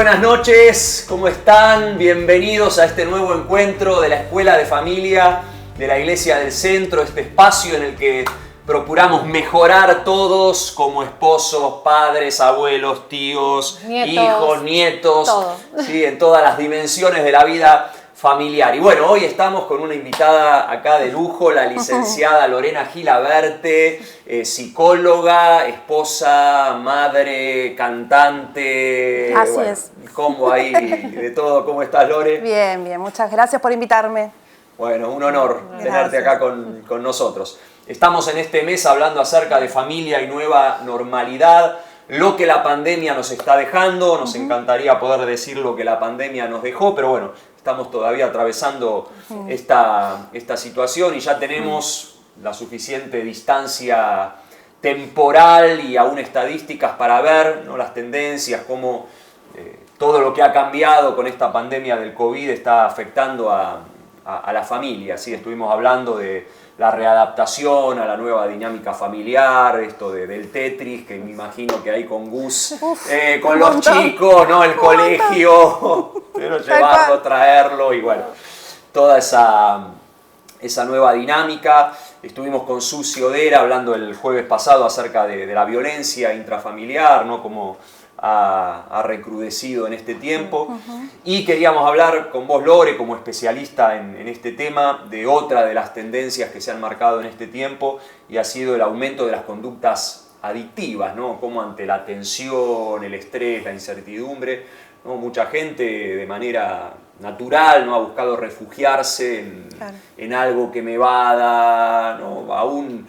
buenas noches, ¿cómo están? Bienvenidos a este nuevo encuentro de la Escuela de Familia de la Iglesia del Centro, este espacio en el que procuramos mejorar todos como esposos, padres, abuelos, tíos, hijos, nietos, todo. ¿Sí? En todas las dimensiones de la vida familiar. Y bueno, hoy estamos con una invitada acá de lujo, la licenciada Lorena Gilaberte, psicóloga, esposa, madre, cantante. Así es. Combo ahí de todo. ¿Cómo estás, Lore? Bien, bien. Muchas gracias por invitarme. Bueno, un honor tenerte acá con nosotros. Estamos en este mes hablando acerca de familia y nueva normalidad, lo que la pandemia nos está dejando. Nos encantaría poder decir lo que la pandemia nos dejó, pero bueno, estamos todavía atravesando esta situación y ya tenemos la suficiente distancia temporal y aún estadísticas para ver, ¿no?, las tendencias, cómo todo lo que ha cambiado con esta pandemia del COVID está afectando a la familia. ¿Sí? Estuvimos hablando de la readaptación a la nueva dinámica familiar, esto del Tetris, que me imagino que hay con Gus, con los chicos, ¿no? El colegio, pero llevarlo, traerlo y bueno, toda esa nueva dinámica. Estuvimos con Susi Odera hablando el jueves pasado acerca de la violencia intrafamiliar, ¿no? Como ha recrudecido en este tiempo. Y queríamos hablar con vos, Lore, como especialista en este tema, de otra de las tendencias que se han marcado en este tiempo, y ha sido el aumento de las conductas adictivas, ¿no? Como ante la tensión, el estrés, la incertidumbre, ¿no? Mucha gente de manera natural, ¿no?, ha buscado refugiarse en algo que me evada, ¿no? Aún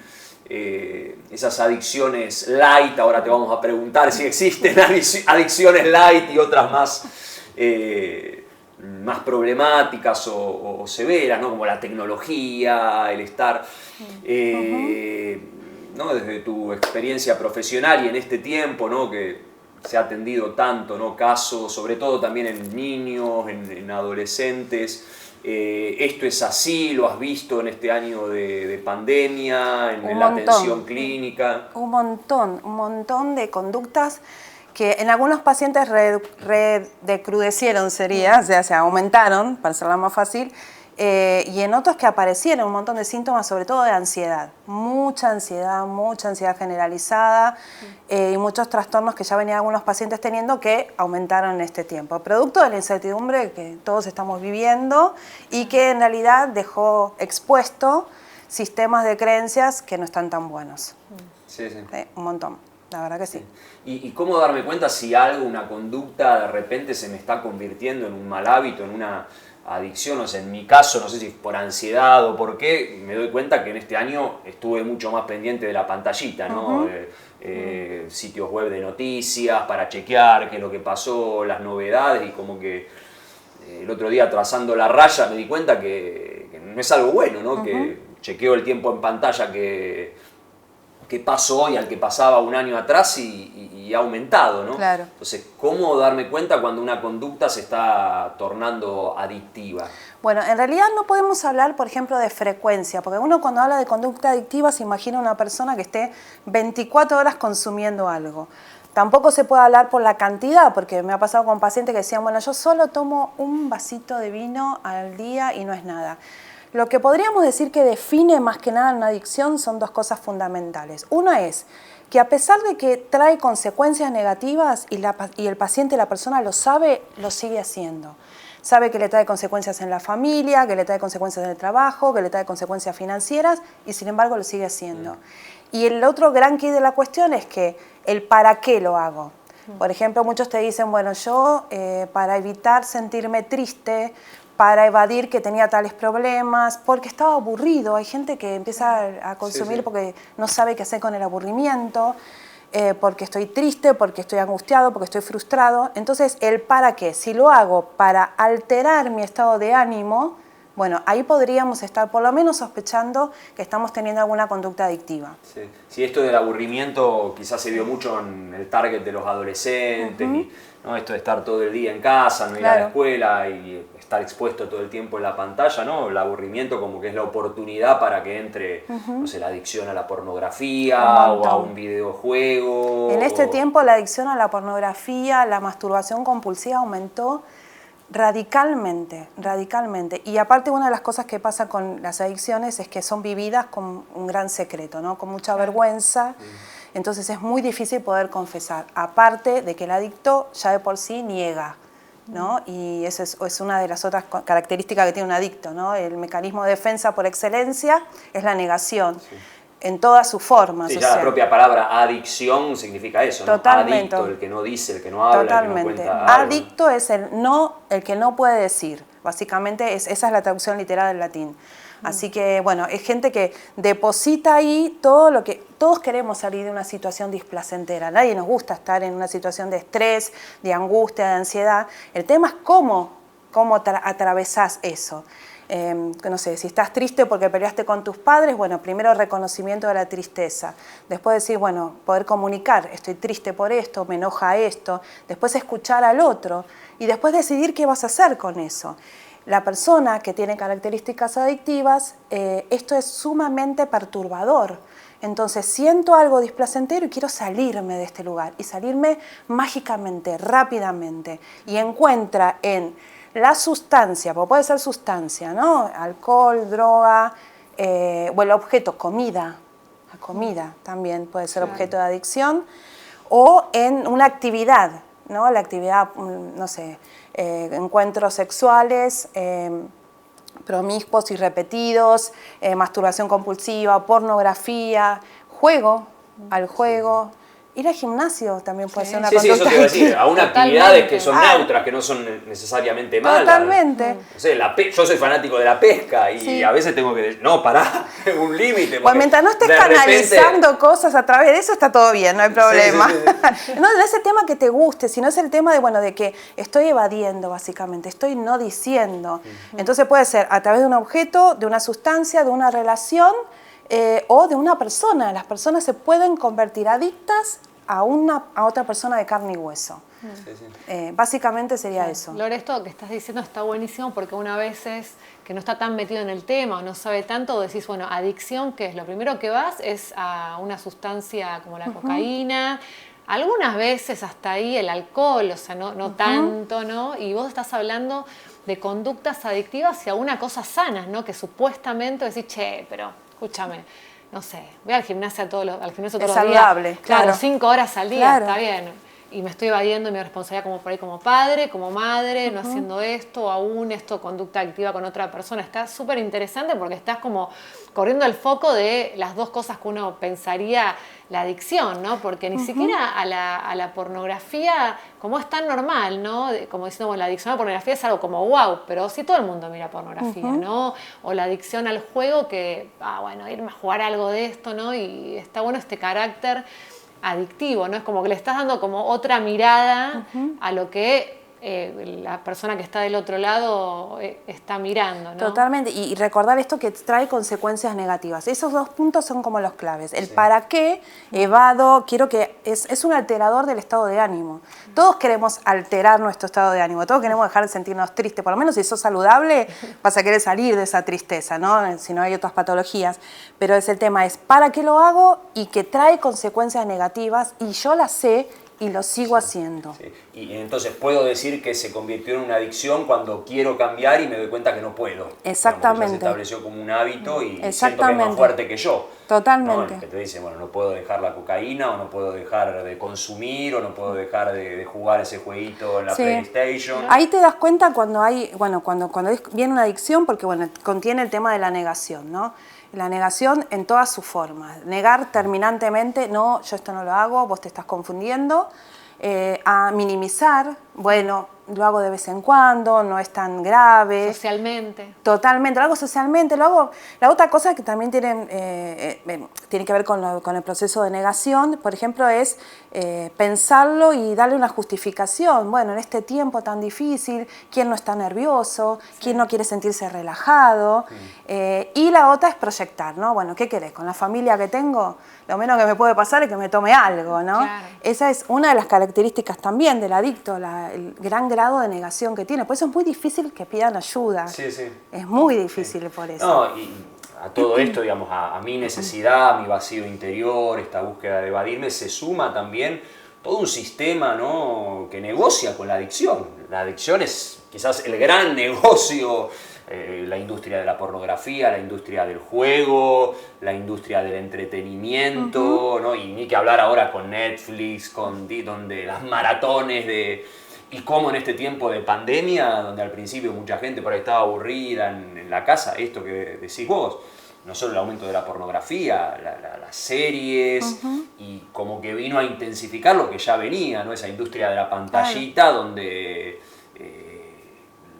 esas adicciones light, ahora te vamos a preguntar si existen adicciones light y otras más problemáticas o severas, ¿no?, como la tecnología, el estar, ¿no?, desde tu experiencia profesional y en este tiempo, ¿no?, que se ha atendido tanto, ¿no?, casos, sobre todo también en niños, en adolescentes. ¿Esto es así? ¿Lo has visto en este año de pandemia, en la atención clínica? Un montón de conductas que en algunos pacientes recrudecieron, sería, o sea, se aumentaron, para hacerla más fácil, y en otros que aparecieron un montón de síntomas, sobre todo de ansiedad. Mucha ansiedad generalizada y muchos trastornos que ya venían algunos pacientes teniendo que aumentaron en este tiempo. Producto de la incertidumbre que todos estamos viviendo y que en realidad dejó expuesto sistemas de creencias que no están tan buenos. Sí. Un montón, la verdad que sí. ¿Y cómo darme cuenta si algo, una conducta, de repente se me está convirtiendo en un mal hábito, en una adicción? O sea, en mi caso, no sé si es por ansiedad o por qué, me doy cuenta que en este año estuve mucho más pendiente de la pantallita, ¿no? Sitios web de noticias para chequear qué es lo que pasó, las novedades, y como que el otro día, trazando la raya, me di cuenta que no es algo bueno, ¿no? Que chequeo el tiempo en pantalla que pasó hoy al que pasaba un año atrás y ha aumentado, ¿no? Claro. Entonces, ¿cómo darme cuenta cuando una conducta se está tornando adictiva? Bueno, en realidad no podemos hablar, por ejemplo, de frecuencia, porque uno cuando habla de conducta adictiva se imagina una persona que esté 24 horas consumiendo algo. Tampoco se puede hablar por la cantidad, porque me ha pasado con pacientes que decían, bueno, yo solo tomo un vasito de vino al día y no es nada. Lo que podríamos decir que define más que nada una adicción son dos cosas fundamentales. Una es que a pesar de que trae consecuencias negativas y el paciente, la persona lo sabe, lo sigue haciendo. Sabe que le trae consecuencias en la familia, que le trae consecuencias en el trabajo, que le trae consecuencias financieras y sin embargo lo sigue haciendo. Y el otro gran key de la cuestión es que el para qué lo hago. Por ejemplo, muchos te dicen, bueno, yo para evitar sentirme triste, para evadir que tenía tales problemas, porque estaba aburrido. Hay gente que empieza a consumir porque no sabe qué hacer con el aburrimiento, porque estoy triste, porque estoy angustiado, porque estoy frustrado. Entonces, el para qué. Si lo hago para alterar mi estado de ánimo, bueno, ahí podríamos estar por lo menos sospechando que estamos teniendo alguna conducta adictiva. Sí, sí, esto del aburrimiento quizás se vio mucho en el target de los adolescentes, y, ¿no? Esto de estar todo el día en casa, no ir a la escuela y estar expuesto todo el tiempo en la pantalla, ¿no? El aburrimiento como que es la oportunidad para que entre, no sé, la adicción a la pornografía o a un videojuego. En este tiempo la adicción a la pornografía, la masturbación compulsiva aumentó radicalmente, radicalmente. Y aparte una de las cosas que pasa con las adicciones es que son vividas con un gran secreto, ¿no? Con mucha vergüenza. Entonces es muy difícil poder confesar. Aparte de que el adicto ya de por sí niega, ¿no? Y esa es una de las otras características que tiene un adicto, ¿no? El mecanismo de defensa por excelencia es la negación. Sí. En todas sus formas. Sí, ya la propia palabra adicción significa eso, ¿no? Totalmente. Adicto, el que no dice, el que no habla, totalmente. El que no cuenta algo. Adicto es el que no puede decir. Básicamente esa es la traducción literal del latín. Así que, bueno, es gente que deposita ahí todo lo que... Todos queremos salir de una situación displacentera. Nadie nos gusta estar en una situación de estrés, de angustia, de ansiedad. El tema es cómo atravesás eso. No sé, si estás triste porque peleaste con tus padres, bueno, primero reconocimiento de la tristeza. Después decir, bueno, poder comunicar, estoy triste por esto, me enoja esto. Después escuchar al otro y después decidir qué vas a hacer con eso. La persona que tiene características adictivas, esto es sumamente perturbador. Entonces siento algo displacentero y quiero salirme de este lugar y salirme mágicamente, rápidamente. Y encuentra en la sustancia, porque puede ser sustancia, ¿no? Alcohol, droga, o el objeto, comida. La comida también puede ser objeto de adicción. O en una actividad, ¿no? La actividad, no sé, encuentros sexuales, promiscuos y repetidos, masturbación compulsiva, pornografía, juego, al juego. Ir al gimnasio también puede ser una conducta. Sí, eso te iba a decir, a unas actividades que son neutras, que no son necesariamente malas. Totalmente. No sé, yo soy fanático de la pesca y a veces tengo que decir, no, pará, un límite. Pues mientras no estés canalizando cosas a través de eso, está todo bien, no hay problema. No es el tema que te guste, sino es el tema de, bueno, de que estoy evadiendo, básicamente, estoy no diciendo. Entonces puede ser a través de un objeto, de una sustancia, de una relación, o de una persona. Las personas se pueden convertir adictas a otra persona de carne y hueso. Básicamente sería eso. Lore, esto que estás diciendo está buenísimo porque una vez que no está tan metido en el tema o no sabe tanto, decís, bueno, adicción, ¿qué es? Lo primero que vas es a una sustancia como la cocaína, algunas veces hasta ahí el alcohol, o sea, no tanto, ¿no? Y vos estás hablando de conductas adictivas y a una cosa sana, ¿no? Que supuestamente decís, che, pero escúchame, no sé, voy al gimnasio todos los días. Es saludable, claro, 5 horas al día, está bien. Y me estoy evadiendo mi responsabilidad como padre, como madre, no haciendo esto, aún esto, conducta adictiva con otra persona. Está súper interesante porque estás como corriendo el foco de las dos cosas que uno pensaría la adicción, ¿no? Porque ni siquiera a la pornografía, como es tan normal, ¿no? Como diciendo, bueno, la adicción a la pornografía es algo como wow, pero sí todo el mundo mira pornografía, ¿no? O la adicción al juego que, bueno, irme a jugar algo de esto, ¿no? Y está bueno este carácter adictivo, ¿no? Es como que le estás dando como otra mirada a lo que la persona que está del otro lado está mirando, ¿no? Totalmente, y recordar esto que trae consecuencias negativas. Esos dos puntos son como los claves. El para qué, evado, quiero que es un alterador del estado de ánimo. Todos queremos alterar nuestro estado de ánimo, todos queremos dejar de sentirnos tristes, por lo menos si sos saludable vas a querer salir de esa tristeza, ¿no? Si no hay otras patologías. Pero el tema es para qué lo hago y que trae consecuencias negativas y yo las sé y lo sigo haciendo. Sí. Y entonces puedo decir que se convirtió en una adicción cuando quiero cambiar y me doy cuenta que no puedo. Exactamente. Ya se estableció como un hábito y siento que es más fuerte que yo. Totalmente. ¿No? Que te dicen, bueno, no puedo dejar la cocaína o no puedo dejar de consumir o no puedo dejar de jugar ese jueguito en la PlayStation. Ahí te das cuenta cuando hay, bueno, cuando viene una adicción porque, bueno, contiene el tema de la negación, ¿no? La negación en todas sus formas. Negar terminantemente, no, yo esto no lo hago, vos te estás confundiendo. A minimizar, bueno, lo hago de vez en cuando, no es tan grave. Socialmente. Totalmente, lo hago socialmente, lo hago. La otra cosa que también tiene que ver con el proceso de negación, por ejemplo, es pensarlo y darle una justificación. Bueno, en este tiempo tan difícil, ¿quién no está nervioso? ¿Quién no quiere sentirse relajado? Y la otra es proyectar, ¿no? Bueno, ¿qué querés? Con la familia que tengo, lo menos que me puede pasar es que me tome algo, ¿no? Claro. Esa es una de las características también del adicto, el gran grado de negación que tiene. Por eso es muy difícil que pidan ayuda. Sí, sí. Es muy difícil por eso. No, y a todo esto, digamos, a mi necesidad, a mi vacío interior, esta búsqueda de evadirme, se suma también todo un sistema, ¿no?, que negocia con la adicción. La adicción es quizás el gran negocio, la industria de la pornografía, la industria del juego, la industria del entretenimiento, ¿no? Y ni que hablar ahora con Netflix, donde las maratones de... Y cómo en este tiempo de pandemia, donde al principio mucha gente por ahí estaba aburrida en la casa, esto que decís vos, no solo el aumento de la pornografía, las series, y como que vino a intensificar lo que ya venía, ¿no? Esa industria de la pantallita, donde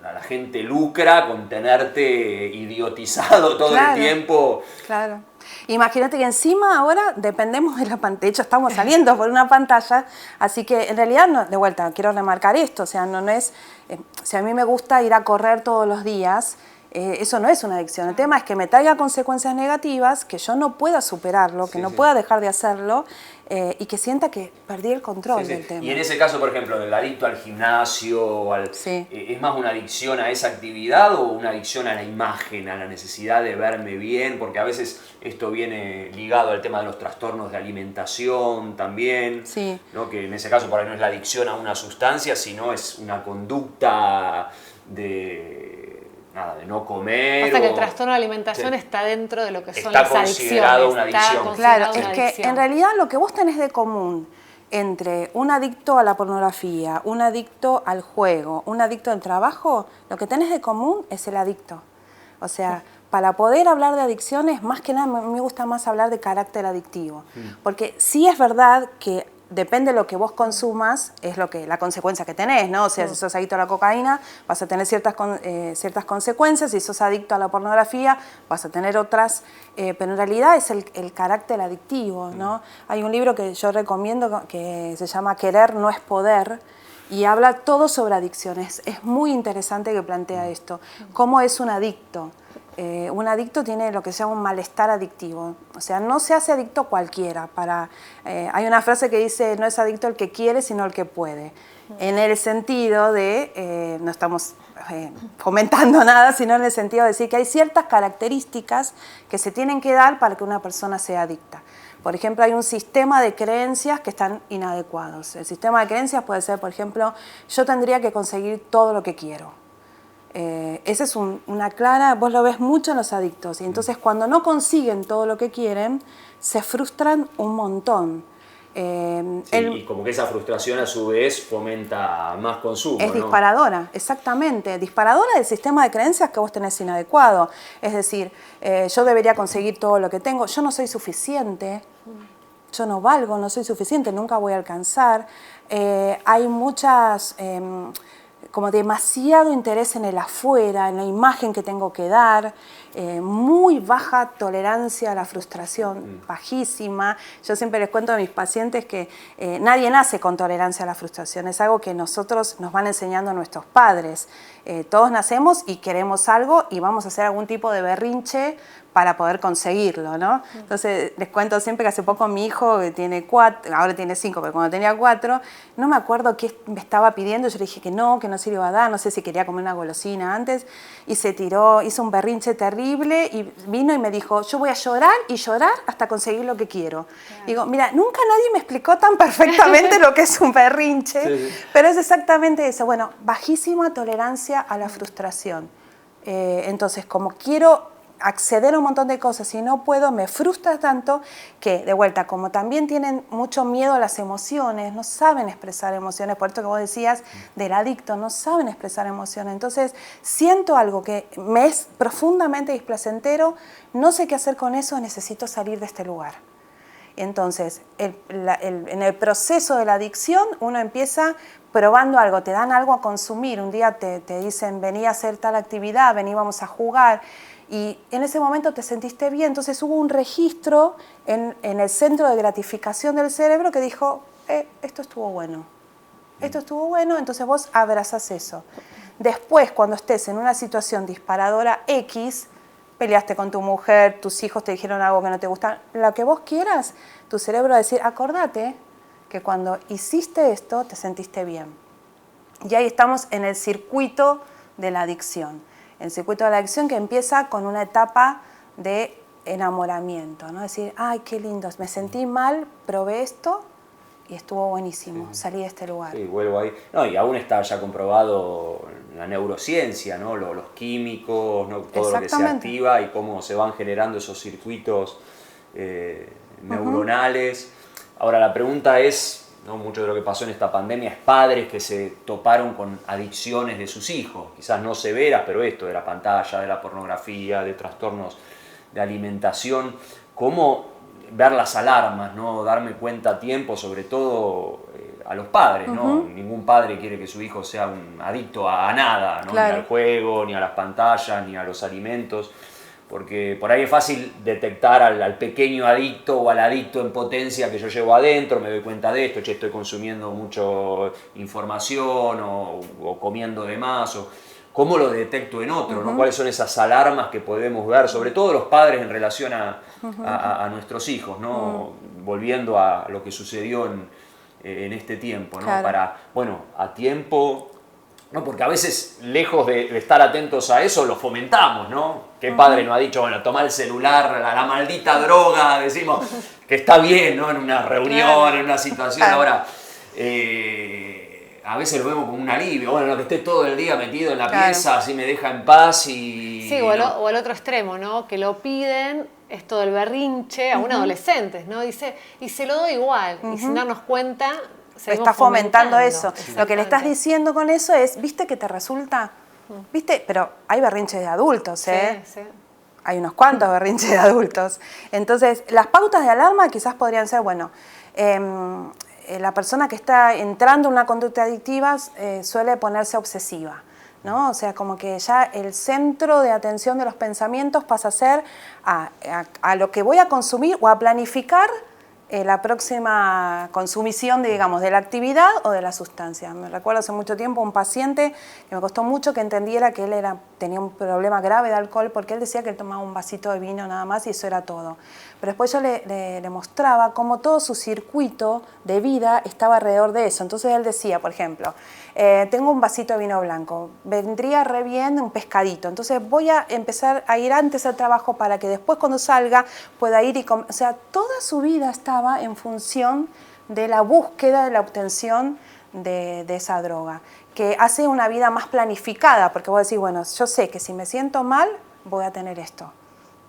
la gente lucra con tenerte idiotizado todo el tiempo. Claro. Imagínate que encima ahora dependemos de la pantalla, de hecho estamos saliendo por una pantalla, así que en realidad, no, de vuelta, quiero remarcar esto, o sea, no es, si a mí me gusta ir a correr todos los días, eso no es una adicción. El tema es que me traiga consecuencias negativas, que yo no pueda superarlo, que no pueda dejar de hacerlo y que sienta que perdí el control del tema. Y en ese caso, por ejemplo, del adicto al gimnasio, ¿es más una adicción a esa actividad o una adicción a la imagen, a la necesidad de verme bien? Porque a veces esto viene ligado al tema de los trastornos de alimentación también, ¿no? Que en ese caso por ahí no es la adicción a una sustancia, sino es una conducta de no comer. Pasa que el trastorno de alimentación está dentro de lo que son está las adicciones. considerado una adicción. Claro, es que en realidad lo que vos tenés de común entre un adicto a la pornografía, un adicto al juego, un adicto al trabajo, lo que tenés de común es el adicto. O sea, para poder hablar de adicciones, más que nada me gusta más hablar de carácter adictivo. Porque sí es verdad que depende de lo que vos consumas, es la consecuencia que tenés, ¿no? O sea, si sos adicto a la cocaína, vas a tener ciertas consecuencias, si sos adicto a la pornografía, vas a tener otras, pero en realidad es el carácter adictivo, ¿no? Hay un libro que yo recomiendo que se llama Querer no es poder, y habla todo sobre adicciones. Es muy interesante que plantea esto. ¿Cómo es un adicto? Un adicto tiene lo que se llama un malestar adictivo. O sea, no se hace adicto cualquiera. Hay una frase que dice, no es adicto el que quiere, sino el que puede. En el sentido de, no estamos fomentando nada, sino en el sentido de decir que hay ciertas características que se tienen que dar para que una persona sea adicta. Por ejemplo, hay un sistema de creencias que están inadecuados. El sistema de creencias puede ser, por ejemplo, yo tendría que conseguir todo lo que quiero. Esa es una clara, vos lo ves mucho en los adictos, y entonces cuando no consiguen todo lo que quieren, se frustran un montón. Y como que esa frustración a su vez fomenta más consumo. Es disparadora, exactamente, disparadora del sistema de creencias que vos tenés inadecuado. Es decir, yo debería conseguir todo lo que tengo, yo no soy suficiente, yo no valgo, no soy suficiente, nunca voy a alcanzar. Hay muchas... como demasiado interés en el afuera, en la imagen que tengo que dar, muy baja tolerancia a la frustración, bajísima. Yo siempre les cuento a mis pacientes que nadie nace con tolerancia a la frustración, es algo que nos van enseñando nuestros padres. Todos nacemos y queremos algo y vamos a hacer algún tipo de berrinche para poder conseguirlo, ¿no? Entonces, les cuento siempre que hace poco mi hijo, que tiene 4, ahora tiene 5, pero cuando tenía 4, no me acuerdo qué me estaba pidiendo, yo le dije que no se le iba a dar, no sé si quería comer una golosina antes, y se tiró, hizo un berrinche terrible, y vino y me dijo, yo voy a llorar y llorar hasta conseguir lo que quiero. Claro. Digo, mira, nunca nadie me explicó tan perfectamente lo que es un berrinche, pero es exactamente eso. Bueno, bajísima tolerancia a la frustración. Entonces, como quiero acceder a un montón de cosas y no puedo, me frustra tanto que, de vuelta, como también tienen mucho miedo a las emociones, no saben expresar emociones, por esto que vos decías del adicto, no saben expresar emociones. Entonces, siento algo que me es profundamente displacentero, no sé qué hacer con eso, necesito salir de este lugar. Entonces, en el proceso de la adicción, uno empieza probando algo, te dan algo a consumir, un día te dicen, vení a hacer tal actividad, vení, vamos a jugar, y en ese momento te sentiste bien, entonces hubo un registro en el centro de gratificación del cerebro que dijo, esto estuvo bueno, entonces vos abrazás eso. Después, cuando estés en una situación disparadora X, peleaste con tu mujer, tus hijos te dijeron algo que no te gusta, lo que vos quieras, tu cerebro va a decir, acordate que cuando hiciste esto te sentiste bien. Y ahí estamos en el circuito de la adicción. El circuito de la adicción que empieza con una etapa de enamoramiento, ¿no? Decir, ay, qué lindo, me sentí mal, probé esto y estuvo buenísimo, sí. Salí de este lugar. Sí, vuelvo ahí. No, y aún está ya comprobado la neurociencia, ¿no? Los químicos, ¿no? Todo lo que se activa y cómo se van generando esos circuitos neuronales. Ahora la pregunta es, ¿no? Mucho de lo que pasó en esta pandemia es padres que se toparon con adicciones de sus hijos, quizás no severas, pero esto de la pantalla, de la pornografía, de trastornos de alimentación. ¿Cómo ver las alarmas, ¿no? Darme cuenta a tiempo, sobre todo a los padres, ¿no? Ningún padre quiere que su hijo sea un adicto a nada, ¿no? Claro. Ni al juego, ni a las pantallas, ni a los alimentos. Porque por ahí es fácil detectar al pequeño adicto o al adicto en potencia que yo llevo adentro, me doy cuenta de esto, estoy consumiendo mucha información o comiendo de más, o cómo lo detecto en otro, ¿no? ¿Cuáles son esas alarmas que podemos ver, sobre todo los padres en relación a nuestros hijos, ¿no? Volviendo a lo que sucedió en este tiempo, ¿no? Claro. Para, bueno, a tiempo... No, porque a veces, lejos de estar atentos a eso, lo fomentamos, ¿no? ¿Qué padre nos ha dicho, bueno, toma el celular, la maldita droga, decimos que está bien, ¿no? En una reunión, claro. En una situación, claro. Ahora, a veces lo vemos como un alivio, bueno, que esté todo el día metido en la claro. pieza, así me deja en paz y... Sí, o el otro extremo, ¿no? Que lo piden, esto del berrinche, a un adolescente, ¿no? Dice, y se lo doy igual, y sin darnos cuenta... Está fomentando eso. Lo que le estás diciendo con eso es, ¿viste que te resulta? ¿Viste? Pero hay berrinches de adultos, ¿eh? Sí, sí. Hay unos cuantos berrinches de adultos. Entonces, las pautas de alarma quizás podrían ser, bueno, la persona que está entrando en una conducta adictiva suele ponerse obsesiva, ¿no? O sea, como que ya el centro de atención de los pensamientos pasa a ser a lo que voy a consumir o a planificar la próxima consumición, digamos, de la actividad o de la sustancia. Me recuerdo hace mucho tiempo un paciente que me costó mucho que entendiera que él tenía un problema grave de alcohol porque él decía que él tomaba un vasito de vino nada más y eso era todo. Pero después yo le mostraba cómo todo su circuito de vida estaba alrededor de eso. Entonces él decía, por ejemplo, tengo un vasito de vino blanco, vendría re bien un pescadito, entonces voy a empezar a ir antes al trabajo para que después cuando salga pueda ir y comer. O sea, toda su vida estaba en función de la búsqueda, de la obtención de esa droga, que hace una vida más planificada, porque vos decís, bueno, yo sé que si me siento mal voy a tener esto,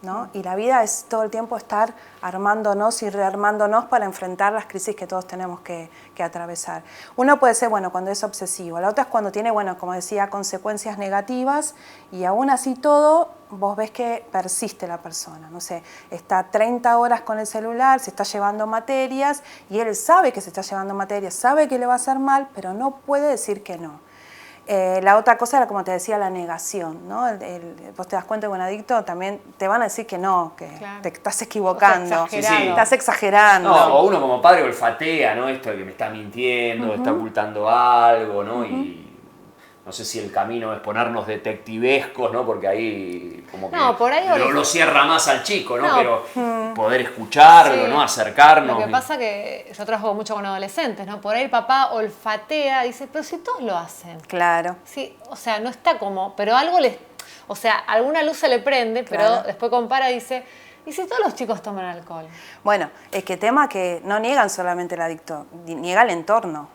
¿no? Y la vida es todo el tiempo estar armándonos y rearmándonos para enfrentar las crisis que todos tenemos que atravesar. Uno puede ser, bueno, cuando es obsesivo, la otra es cuando tiene, bueno, como decía, consecuencias negativas y aún así todo, vos ves que persiste la persona, no sé, está 30 horas con el celular, se está llevando materias y él sabe que se está llevando materias, sabe que le va a hacer mal, pero no puede decir que no. La otra cosa era, como te decía, la negación, ¿no? Vos te das cuenta que un adicto también te van a decir que no, que claro. Te estás equivocando, estás exagerando. No, o uno como padre olfatea, ¿no? Esto de que me está mintiendo, está ocultando algo, ¿no? Y no sé si el camino es ponernos detectivescos, ¿no? Porque ahí como que por ahí lo cierra más al chico, ¿no? Pero poder escucharlo, sí. ¿no? Acercarnos. Lo que pasa que yo trabajo mucho con adolescentes, ¿no? Por ahí el papá olfatea, dice, pero si todos lo hacen. Claro. Sí, o sea, no está como, pero algo o sea, alguna luz se le prende, pero claro. Después compara y dice, ¿y si todos los chicos toman alcohol? Bueno, es que tema que no niegan solamente el adicto, niega el entorno.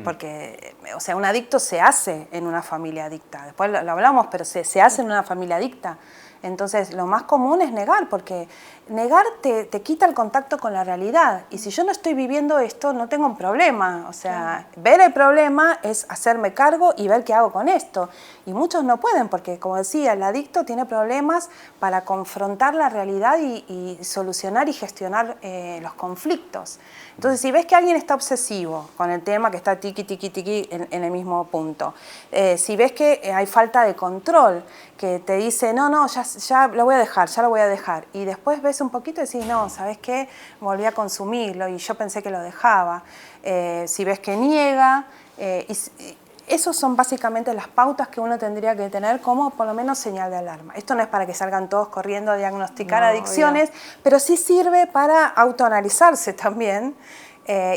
Porque, o sea, un adicto se hace en una familia adicta. Después lo hablamos, pero se hace en una familia adicta. Entonces, lo más común es negar, porque negar te quita el contacto con la realidad. Y si yo no estoy viviendo esto, no tengo un problema. O sea, ver el problema es hacerme cargo y ver qué hago con esto. Y muchos no pueden, porque como decía, el adicto tiene problemas para confrontar la realidad y solucionar y gestionar los conflictos. Entonces, si ves que alguien está obsesivo con el tema, que está tiqui, tiqui, tiqui en el mismo punto, si ves que hay falta de control, que te dice, no, ya lo voy a dejar, ya lo voy a dejar, y después ves un poquito y decís, no, ¿sabes qué? Volví a consumirlo y yo pensé que lo dejaba. Si ves que niega, esos son básicamente las pautas que uno tendría que tener como por lo menos señal de alarma. Esto no es para que salgan todos corriendo a diagnosticar adicciones, pero sí sirve para autoanalizarse también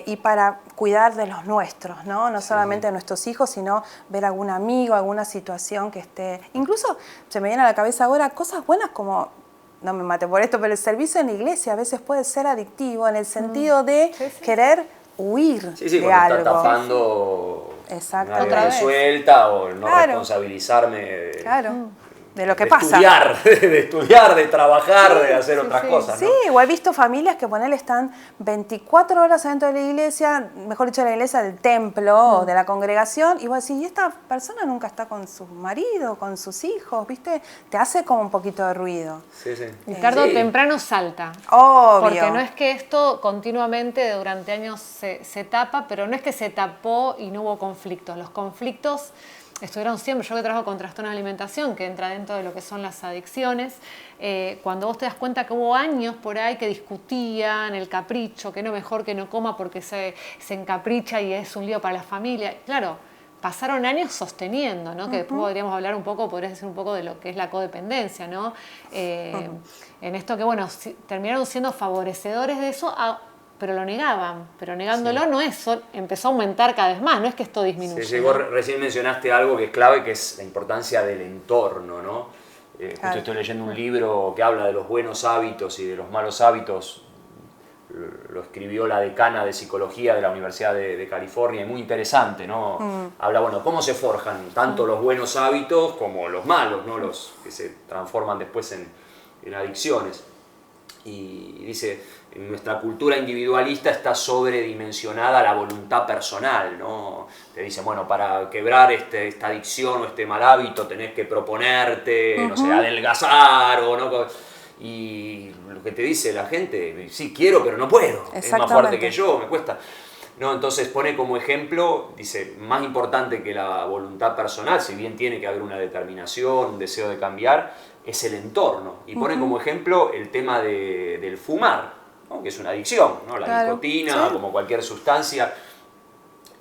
y para cuidar de los nuestros, ¿no? No solamente de nuestros hijos, sino ver algún amigo, alguna situación que esté... Incluso se me viene a la cabeza ahora cosas buenas como... No me mate por esto, pero el servicio en la iglesia a veces puede ser adictivo en el sentido de querer huir de algo. Está tapando exacto. una resuelta o no responsabilizarme de lo que pasa. De estudiar, de trabajar, de hacer otras cosas, ¿no? Sí, o he visto familias que ponele están 24 horas adentro de la iglesia, mejor dicho, de la iglesia, del templo o de la congregación, y vos decís, ¿y esta persona nunca está con su marido, con sus hijos? ¿Viste? Te hace como un poquito de ruido. Y tarde o temprano salta. Obvio. Porque no es que esto continuamente durante años se tapa, pero no es que se tapó y no hubo conflictos. Los conflictos estuvieron siempre. Yo que trabajo con trastornos de alimentación, que entra dentro de lo que son las adicciones, cuando vos te das cuenta que hubo años por ahí que discutían el capricho, que no mejor que no coma porque se encapricha y es un lío para la familia. Claro, pasaron años sosteniendo, ¿no? Que después podríamos hablar un poco, podrías decir un poco de lo que es la codependencia, ¿no? En esto que, bueno, terminaron siendo favorecedores de eso, pero lo negaban, pero negándolo no es, empezó a aumentar cada vez más, no es que esto disminuya. Sí, vos recién mencionaste algo que es clave, que es la importancia del entorno, ¿no? Justo estoy leyendo un libro que habla de los buenos hábitos y de los malos hábitos, lo escribió la decana de psicología de la Universidad de California, y muy interesante, ¿no? Habla, bueno, cómo se forjan tanto los buenos hábitos como los malos, ¿no? Los que se transforman después en adicciones. Y dice, en nuestra cultura individualista está sobredimensionada la voluntad personal, ¿no? Te dicen, bueno, para quebrar esta adicción o este mal hábito tenés que proponerte, no sé, adelgazar o no. Y lo que te dice la gente, sí quiero, pero no puedo, es más fuerte que yo, me cuesta. No, entonces pone como ejemplo, dice, más importante que la voluntad personal, si bien tiene que haber una determinación, un deseo de cambiar, es el entorno. Y pone como ejemplo el tema del fumar, ¿no? Que es una adicción, ¿no? La nicotina, como cualquier sustancia,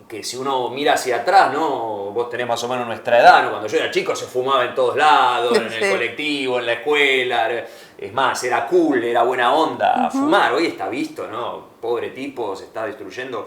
que si uno mira hacia atrás, ¿no? Vos tenés más o menos nuestra edad, ¿no? Cuando yo era chico se fumaba en todos lados, en el colectivo, en la escuela. Es más, era cool, era buena onda fumar. Hoy está visto, ¿no? Pobre tipo, se está destruyendo.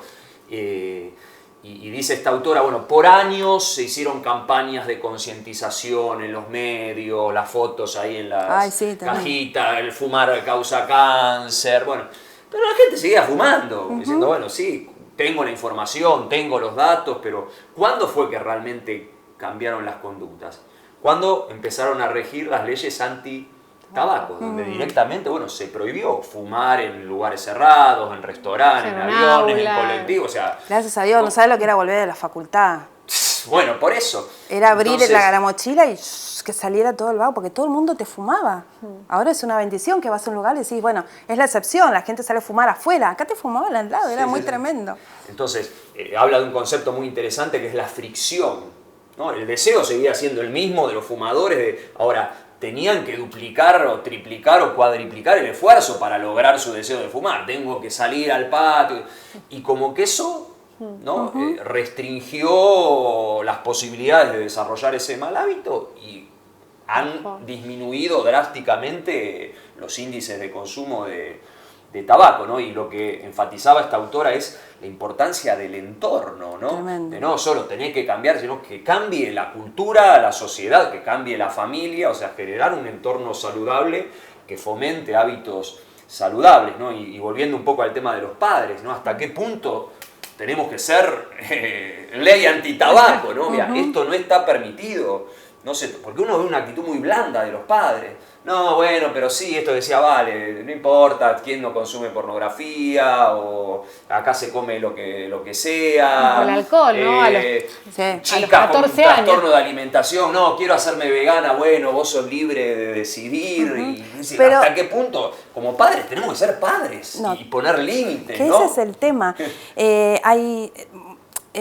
Y dice esta autora, bueno, por años se hicieron campañas de concientización en los medios, las fotos ahí en las cajitas, el fumar causa cáncer, bueno. Pero la gente seguía fumando, diciendo, bueno, sí, tengo la información, tengo los datos, pero ¿cuándo fue que realmente cambiaron las conductas? ¿Cuándo empezaron a regir las leyes anti-tabaco? Donde directamente, bueno, se prohibió fumar en lugares cerrados, en restaurantes, en aviones, en colectivos, o sea... Gracias a Dios, no sabes lo que era volver de la facultad. Bueno, por eso. Era abrir la mochila y que saliera todo el vago, porque todo el mundo te fumaba. Ahora es una bendición que vas a un lugar y decís, bueno, es la excepción, la gente sale a fumar afuera. Acá te fumaban al lado, era muy tremendo. Entonces, habla de un concepto muy interesante que es la fricción, ¿no? El deseo seguía siendo el mismo de los fumadores. Ahora, tenían que duplicar o triplicar o cuadriplicar el esfuerzo para lograr su deseo de fumar. Tengo que salir al patio. Y como que eso... ¿no? Restringió las posibilidades de desarrollar ese mal hábito y han disminuido drásticamente los índices de consumo de tabaco, ¿no? Y lo que enfatizaba esta autora es la importancia del entorno, ¿no? Tremendo. De no solo tener que cambiar, sino que cambie la cultura, la sociedad, que cambie la familia, o sea, generar un entorno saludable que fomente hábitos saludables, ¿no? Y volviendo un poco al tema de los padres, ¿no? ¿Hasta qué punto tenemos que ser ley antitabaco, ¿no? Mira, esto no está permitido. no sé, porque uno ve una actitud muy blanda de los padres. No, bueno, pero sí, esto decía, vale, no importa quién no consume pornografía, o acá se come lo que sea. O el alcohol, ¿no? Chicas con un trastorno de alimentación, no, quiero hacerme vegana, bueno, vos sos libre de decidir. Y pero, ¿hasta qué punto? Como padres tenemos que ser padres y poner límites, ¿no? Ese es el tema. Hay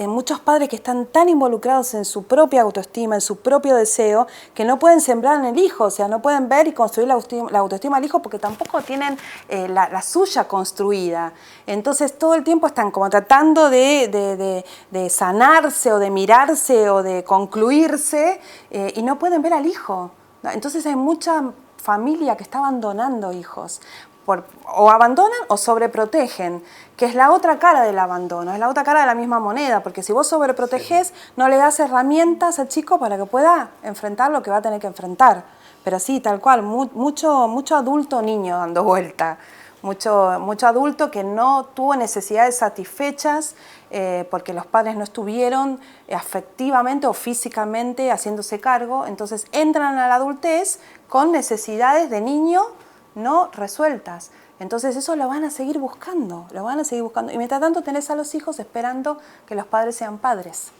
muchos padres que están tan involucrados en su propia autoestima, en su propio deseo, que no pueden sembrar en el hijo, o sea, no pueden ver y construir la autoestima del hijo porque tampoco tienen la suya construida. Entonces todo el tiempo están como tratando de sanarse o de mirarse o de concluirse y no pueden ver al hijo. Entonces hay mucha familia que está abandonando hijos. O abandonan o sobreprotegen, que es la otra cara del abandono, es la otra cara de la misma moneda, porque si vos sobreprotegés, no le das herramientas al chico para que pueda enfrentar lo que va a tener que enfrentar. Pero sí, tal cual, mucho adulto niño dando vuelta, mucho adulto que no tuvo necesidades satisfechas porque los padres no estuvieron afectivamente o físicamente haciéndose cargo, entonces entran a la adultez con necesidades de niño no resueltas. Entonces eso lo van a seguir buscando, Y mientras tanto tenés a los hijos esperando que los padres sean padres.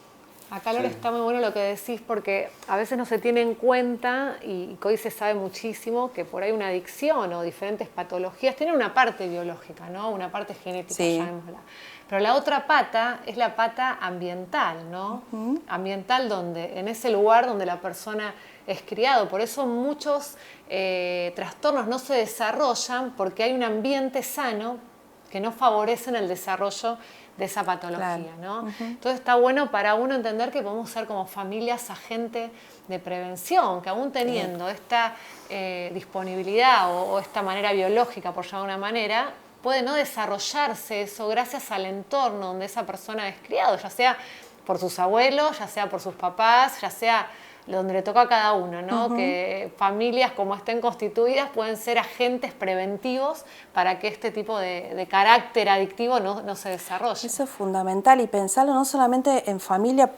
Acá, Lore, está muy bueno lo que decís, porque a veces no se tiene en cuenta, y hoy se sabe muchísimo, que por ahí una adicción o diferentes patologías tienen una parte biológica, ¿no? Una parte genética, llamémosla. Pero la otra pata es la pata ambiental, ¿no? Ambiental en ese lugar donde la persona es criado. Por eso muchos trastornos no se desarrollan porque hay un ambiente sano que no favorecen el desarrollo de esa patología, ¿no? Entonces está bueno para uno entender que podemos ser como familias agentes de prevención, que aún teniendo esta disponibilidad o esta manera biológica, por llamar de una manera, puede no desarrollarse eso gracias al entorno donde esa persona es criado, ya sea por sus abuelos, ya sea por sus papás, ya sea donde le toca a cada uno, ¿no? Que familias como estén constituidas pueden ser agentes preventivos para que este tipo de carácter adictivo no se desarrolle. Eso es fundamental, y pensarlo no solamente en familia,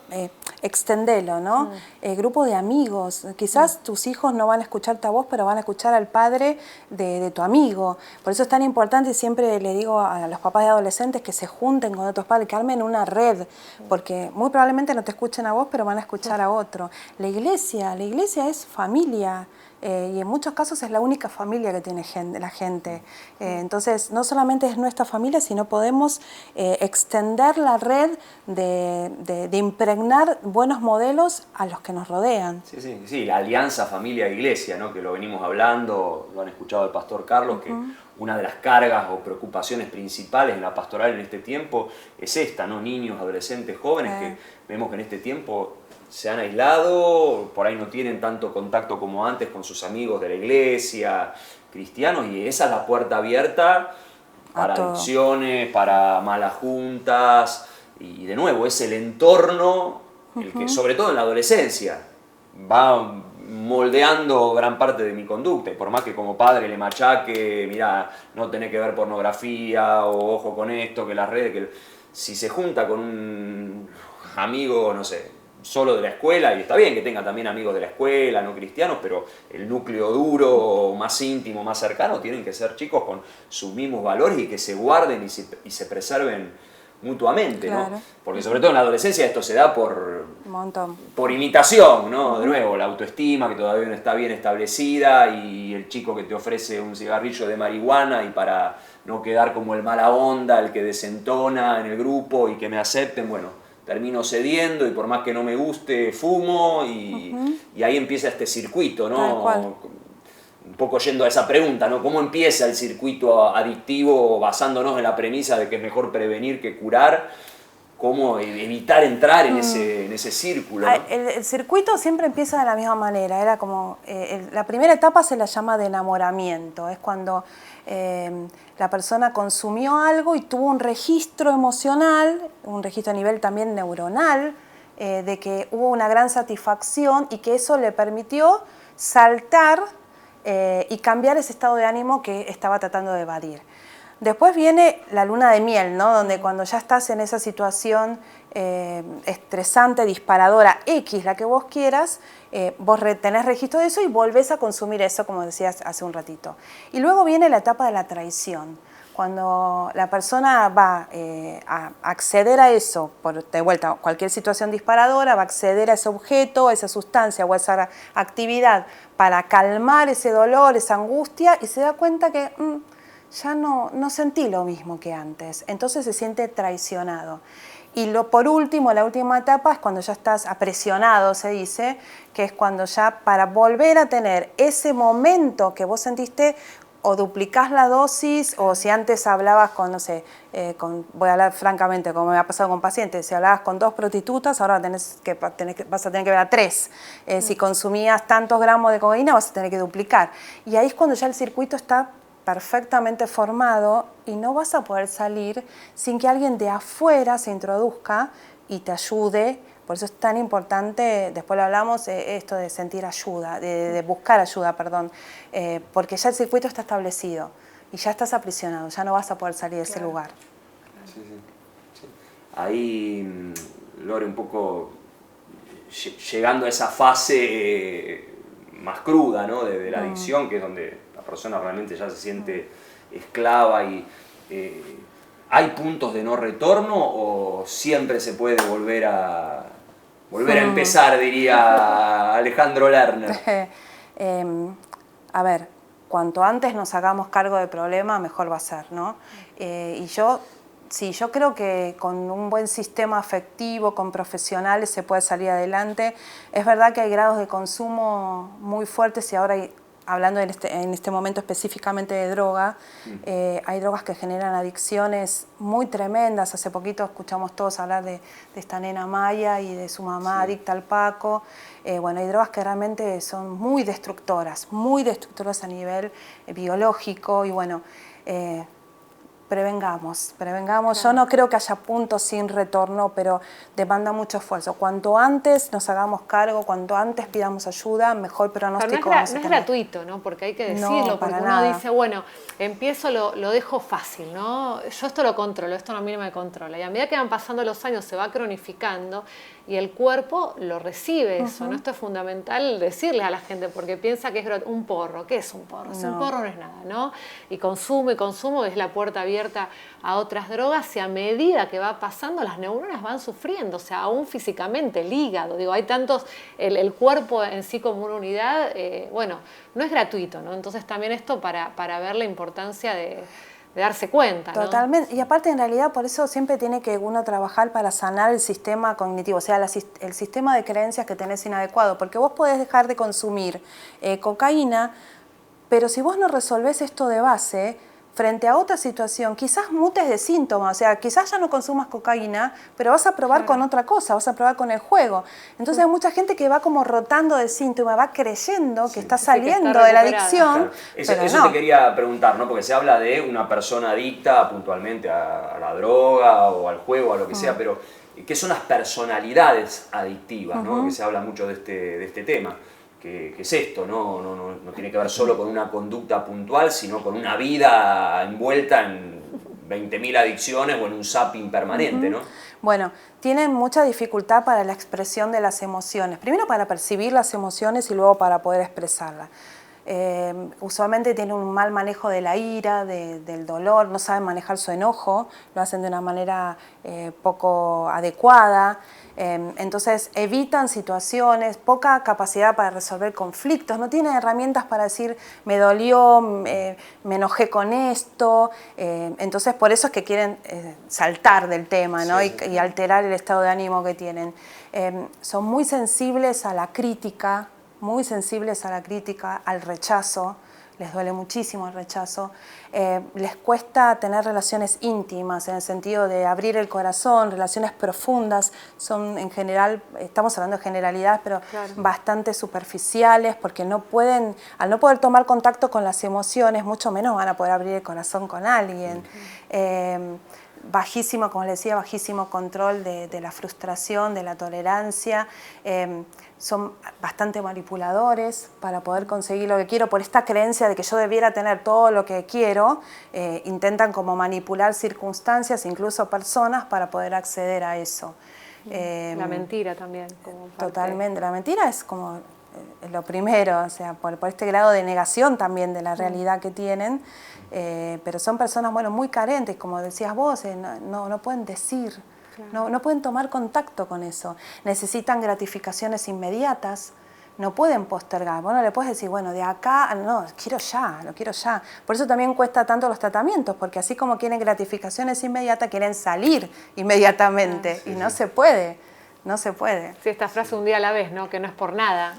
extenderlo, ¿no? Grupo de amigos, quizás tus hijos no van a escucharte a vos, pero van a escuchar al padre de tu amigo. Por eso es tan importante, y siempre le digo a los papás de adolescentes que se junten con otros padres, que armen una red, porque muy probablemente no te escuchen a vos, pero van a escuchar a otro. La iglesia es familia, y en muchos casos es la única familia que tiene la gente. Entonces, no solamente es nuestra familia, sino podemos extender la red de impregnar buenos modelos a los que nos rodean. Sí, la alianza familia-iglesia, ¿no? Que lo venimos hablando, lo han escuchado el pastor Carlos, que una de las cargas o preocupaciones principales en la pastoral en este tiempo es esta, ¿no? Niños, adolescentes, jóvenes, que vemos que en este tiempo se han aislado, por ahí no tienen tanto contacto como antes con sus amigos de la iglesia, cristianos, y esa es la puerta abierta para adicciones, para malas juntas, y de nuevo es el entorno el que, sobre todo en la adolescencia, va moldeando gran parte de mi conducta, y por más que como padre le machaque, mira, no tenés que ver pornografía, o ojo con esto, que las redes, que si se junta con un amigo, no sé, solo de la escuela, y está bien que tenga también amigos de la escuela, no cristianos, pero el núcleo duro, más íntimo, más cercano, tienen que ser chicos con sus mismos valores y que se guarden y se preserven mutuamente, ¿no? Porque sobre todo en la adolescencia esto se da por imitación, ¿no? De nuevo, la autoestima que todavía no está bien establecida, y el chico que te ofrece un cigarrillo de marihuana, y para no quedar como el mala onda, el que desentona en el grupo y que me acepten, bueno, termino cediendo, y por más que no me guste, fumo, y ahí empieza este circuito, ¿no? Un poco yendo a esa pregunta, ¿no? ¿Cómo empieza el circuito adictivo basándonos en la premisa de que es mejor prevenir que curar? ¿Cómo evitar entrar en ese círculo, ¿no? El circuito siempre empieza de la misma manera. Era como, la primera etapa se la llama de enamoramiento. Es cuando la persona consumió algo y tuvo un registro emocional, un registro a nivel también neuronal, de que hubo una gran satisfacción y que eso le permitió saltar y cambiar ese estado de ánimo que estaba tratando de evadir. Después viene la luna de miel, ¿no? Donde cuando ya estás en esa situación estresante, disparadora, X, la que vos quieras, vos tenés registro de eso y volvés a consumir eso, como decías hace un ratito. Y luego viene la etapa de la traición. Cuando la persona va a acceder a eso, de vuelta, cualquier situación disparadora, va a acceder a ese objeto, a esa sustancia o a esa actividad para calmar ese dolor, esa angustia, y se da cuenta que ya no sentí lo mismo que antes. Entonces se siente traicionado. Y por último, la última etapa es cuando ya estás apresionado, se dice, que es cuando ya para volver a tener ese momento que vos sentiste, o duplicás la dosis, o si antes hablabas con, no sé, voy a hablar francamente, como me ha pasado con pacientes, si hablabas con 2 prostitutas, ahora vas a tener que ver a 3. Si consumías tantos gramos de cocaína, vas a tener que duplicar. Y ahí es cuando ya el circuito está perfectamente formado y no vas a poder salir sin que alguien de afuera se introduzca y te ayude. Por eso es tan importante, después lo hablamos, esto de sentir ayuda, de buscar ayuda, perdón, porque ya el circuito está establecido y ya estás aprisionado, ya no vas a poder salir de ese lugar. Sí. Ahí, Lore, un poco llegando a esa fase más cruda, ¿no? de la adicción, que es donde la persona realmente ya se siente esclava y... ¿hay puntos de no retorno o siempre se puede volver a empezar, diría Alejandro Lerner? A ver, cuanto antes nos hagamos cargo del problema, mejor va a ser, ¿no? Y yo creo que con un buen sistema afectivo, con profesionales, se puede salir adelante. Es verdad que hay grados de consumo muy fuertes y ahora hablando en este momento específicamente de droga, hay drogas que generan adicciones muy tremendas. Hace poquito escuchamos todos hablar de esta nena Maya y de su mamá adicta al Paco. Bueno, hay drogas que realmente son muy destructoras a nivel biológico y bueno, prevengamos. Claro. Yo no creo que haya puntos sin retorno, pero demanda mucho esfuerzo. Cuanto antes nos hagamos cargo, cuanto antes pidamos ayuda, mejor pronóstico vamos a tener. No es gratuito, ¿no? Porque hay que decirlo, porque uno dice, bueno, empiezo, lo dejo fácil, ¿no? Yo esto lo controlo, esto a mí no me controla. Y a medida que van pasando los años se va cronificando y el cuerpo lo recibe eso, ¿no? Esto es fundamental decirles a la gente, porque piensa que es un porro. ¿Qué es un porro? Si un porro no es nada, ¿no? Y consumo, es la puerta abierta a otras drogas y a medida que va pasando las neuronas van sufriendo, o sea, aún físicamente, el hígado, digo, hay tantos, el cuerpo en sí como una unidad, bueno, no es gratuito, ¿no? Entonces también esto para ver la importancia de darse cuenta, ¿no? Totalmente, y aparte en realidad por eso siempre tiene que uno trabajar para sanar el sistema cognitivo, o sea, el sistema de creencias que tenés inadecuado, porque vos podés dejar de consumir cocaína, pero si vos no resolvés esto de base, frente a otra situación, quizás mutes de síntomas, o sea, quizás ya no consumas cocaína, pero vas a probar con otra cosa, vas a probar con el juego. Entonces hay mucha gente que va como rotando de síntomas, va creyendo que está saliendo de la adicción. Claro. Eso te quería preguntar, ¿no? Porque se habla de una persona adicta puntualmente a la droga o al juego, a lo que sea, pero ¿qué son las personalidades adictivas? ¿No? Que se habla mucho de este tema. ¿Qué es esto? No tiene que ver solo con una conducta puntual, sino con una vida envuelta en 20.000 adicciones o en un zapping permanente, ¿no? Bueno, tienen mucha dificultad para la expresión de las emociones. Primero para percibir las emociones y luego para poder expresarlas. Usualmente tienen un mal manejo de la ira, del dolor, no saben manejar su enojo, lo hacen de una manera poco adecuada. Entonces evitan situaciones, poca capacidad para resolver conflictos, no tienen herramientas para decir me dolió, me enojé con esto, entonces por eso es que quieren saltar del tema, ¿no? Y alterar el estado de ánimo que tienen. Son muy sensibles a la crítica, al rechazo, les duele muchísimo el rechazo, les cuesta tener relaciones íntimas en el sentido de abrir el corazón, relaciones profundas, son en general, estamos hablando de generalidades, pero bastante superficiales porque al no poder tomar contacto con las emociones, mucho menos van a poder abrir el corazón con alguien. bajísimo, como les decía, bajísimo control de la frustración, de la tolerancia. Son bastante manipuladores para poder conseguir lo que quiero. Por esta creencia de que yo debiera tener todo lo que quiero, intentan como manipular circunstancias, incluso personas, para poder acceder a eso. La mentira también. Como parte. Totalmente. La mentira es como lo primero, o sea, por este grado de negación también de la realidad que tienen. Pero son personas, bueno, muy carentes, como decías vos, no pueden decir, claro. no pueden tomar contacto con eso. Necesitan gratificaciones inmediatas, no pueden postergar. Bueno, le puedes decir, bueno, de acá, no, lo quiero ya. Por eso también cuesta tanto los tratamientos, porque así como quieren gratificaciones inmediatas, quieren salir inmediatamente, y no se puede, no se puede. Sí, esta frase un día a la vez, ¿no? Que no es por nada.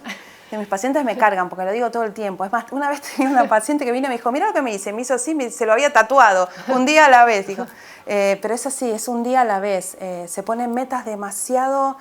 Que mis pacientes me cargan, porque lo digo todo el tiempo. Es más, una vez tenía una paciente que vino y me dijo, mira lo que me hice, me hizo así, se lo había tatuado, un día a la vez. Digo, pero es así, es un día a la vez. Se ponen metas demasiado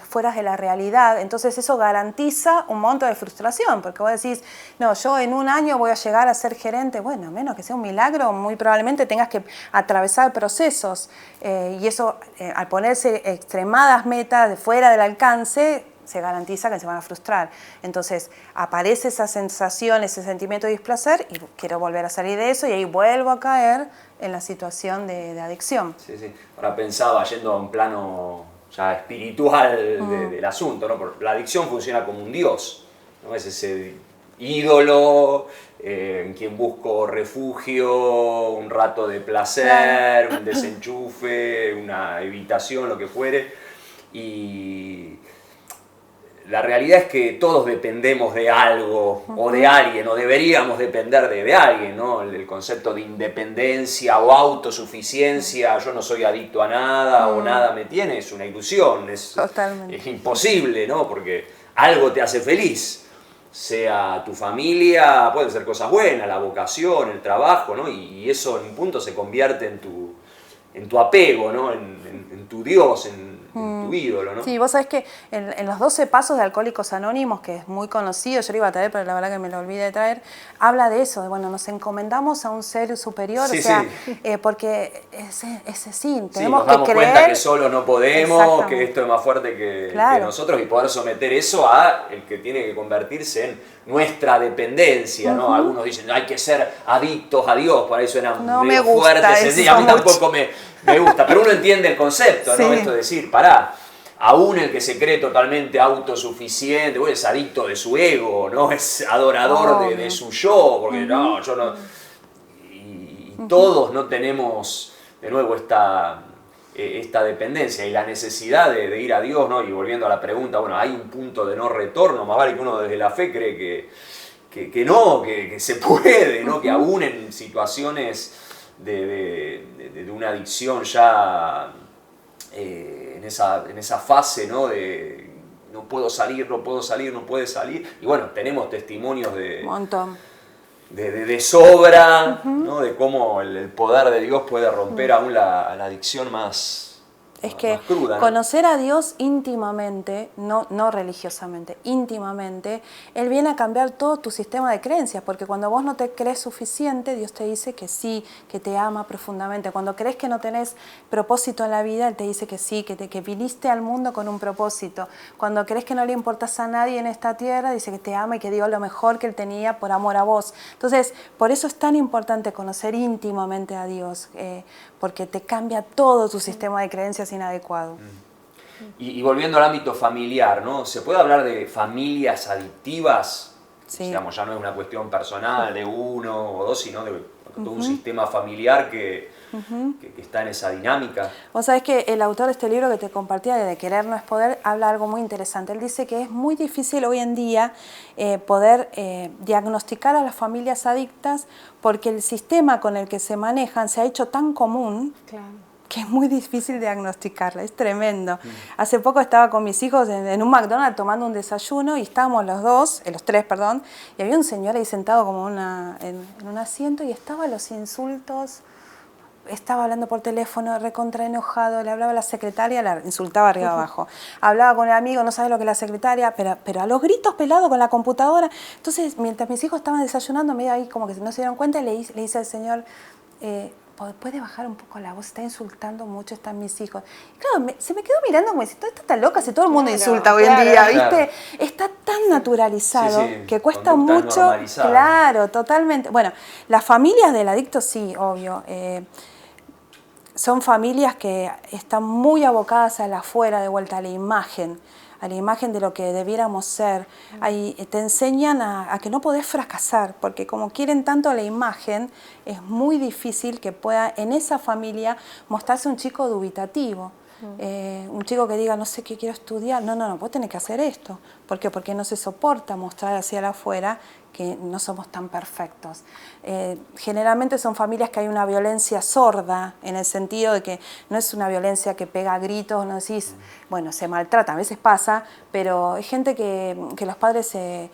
fuera de la realidad, entonces eso garantiza un monto de frustración, porque vos decís, no, yo en un año voy a llegar a ser gerente. Bueno, menos que sea un milagro, muy probablemente tengas que atravesar procesos, y eso, al ponerse extremadas metas fuera del alcance, se garantiza que se van a frustrar. Entonces aparece esa sensación, ese sentimiento de displacer, y quiero volver a salir de eso, y ahí vuelvo a caer en la situación de adicción. Sí, sí. Ahora pensaba, yendo a un plano ya espiritual del asunto, ¿no? Porque la adicción funciona como un dios, ¿no? Es ese ídolo en quien busco refugio, un rato de placer, un desenchufe, una evitación, lo que fuere. Y la realidad es que todos dependemos de algo o de alguien, o deberíamos depender de alguien, ¿no? El concepto de independencia o autosuficiencia, yo no soy adicto a nada o nada me tiene, es una ilusión, es imposible, ¿no? Porque algo te hace feliz, sea tu familia, pueden ser cosas buenas, la vocación, el trabajo, ¿no? Y eso en un punto se convierte en tu apego, ¿no? En tu Dios, en tu ídolo, ¿no? Sí, vos sabés que en los 12 pasos de Alcohólicos Anónimos, que es muy conocido, yo lo iba a traer, pero la verdad que me lo olvidé de traer, habla de eso, de, bueno, nos encomendamos a un ser superior, sí, o sea, sí. Porque sí, tenemos sí, nos que damos creer. Cuenta que solo no podemos, que esto es más fuerte que nosotros, y poder someter eso a el que tiene que convertirse en nuestra dependencia, ¿no? Algunos dicen, hay que ser adictos a Dios, por ahí suena medio fuerte, a mí tampoco me gusta, pero uno entiende el concepto, ¿no? Esto de decir, pará, aún el que se cree totalmente autosuficiente, bueno, es adicto de su ego, ¿no? Es adorador de su yo, porque no, yo no... Y todos no tenemos, de nuevo, esta dependencia y la necesidad de ir a Dios, ¿no? Y volviendo a la pregunta, bueno, hay un punto de no retorno, más vale que uno desde la fe cree que se puede, ¿no? Que aún en situaciones de una adicción ya en esa fase, ¿no? De no puedo salir, no puede salir. Y bueno, tenemos testimonios de sobra, ¿no? De cómo el poder de Dios puede romper aún la adicción más cruda, ¿no? Conocer a Dios íntimamente, no religiosamente, íntimamente, Él viene a cambiar todo tu sistema de creencias, porque cuando vos no te crees suficiente, Dios te dice que sí, que te ama profundamente. Cuando crees que no tenés propósito en la vida, Él te dice que sí, que viniste al mundo con un propósito. Cuando crees que no le importas a nadie en esta tierra, dice que te ama y que dio lo mejor que Él tenía por amor a vos. Entonces, por eso es tan importante conocer íntimamente a Dios, porque te cambia todo tu sistema de creencias inadecuado. Y volviendo al ámbito familiar, ¿no? ¿Se puede hablar de familias adictivas? Sí. Digamos, ya no es una cuestión personal de uno o dos, sino de todo un sistema familiar que está en esa dinámica. Vos sabés que el autor de este libro que te compartía, de Querer no es poder, habla algo muy interesante. Él dice que es muy difícil hoy en día poder diagnosticar a las familias adictas, porque el sistema con el que se manejan se ha hecho tan común, que es muy difícil diagnosticarla, es tremendo. Hace poco estaba con mis hijos en un McDonald's tomando un desayuno, y estábamos los tres, y había un señor ahí sentado como en un asiento, y estaban los insultos. Estaba hablando por teléfono, recontra enojado, le hablaba a la secretaria, la insultaba arriba abajo. Hablaba con el amigo, no sabe lo que es la secretaria, pero a los gritos pelado con la computadora. Entonces, mientras mis hijos estaban desayunando, medio ahí como que no se dieron cuenta, y le dice al señor, puede bajar un poco la voz, está insultando mucho, están mis hijos. Y claro, se me quedó mirando como diciendo, esta está loca, si todo el mundo insulta hoy en día, ¿viste? Claro. Está tan naturalizado que cuesta mucho. Claro, totalmente. Bueno, las familias del adicto sí, obvio. Son familias que están muy abocadas a la afuera, de vuelta a la imagen de lo que debiéramos ser. Ahí te enseñan a que no podés fracasar, porque como quieren tanto la imagen, es muy difícil que pueda en esa familia mostrarse un chico dubitativo. Un chico que diga, no sé qué quiero estudiar, no, vos tenés que hacer esto. ¿Por qué? Porque no se soporta mostrar hacia la afuera que no somos tan perfectos. Generalmente son familias que hay una violencia sorda, en el sentido de que no es una violencia que pega a gritos, no decís, bueno, se maltrata, a veces pasa, pero hay gente que los padres se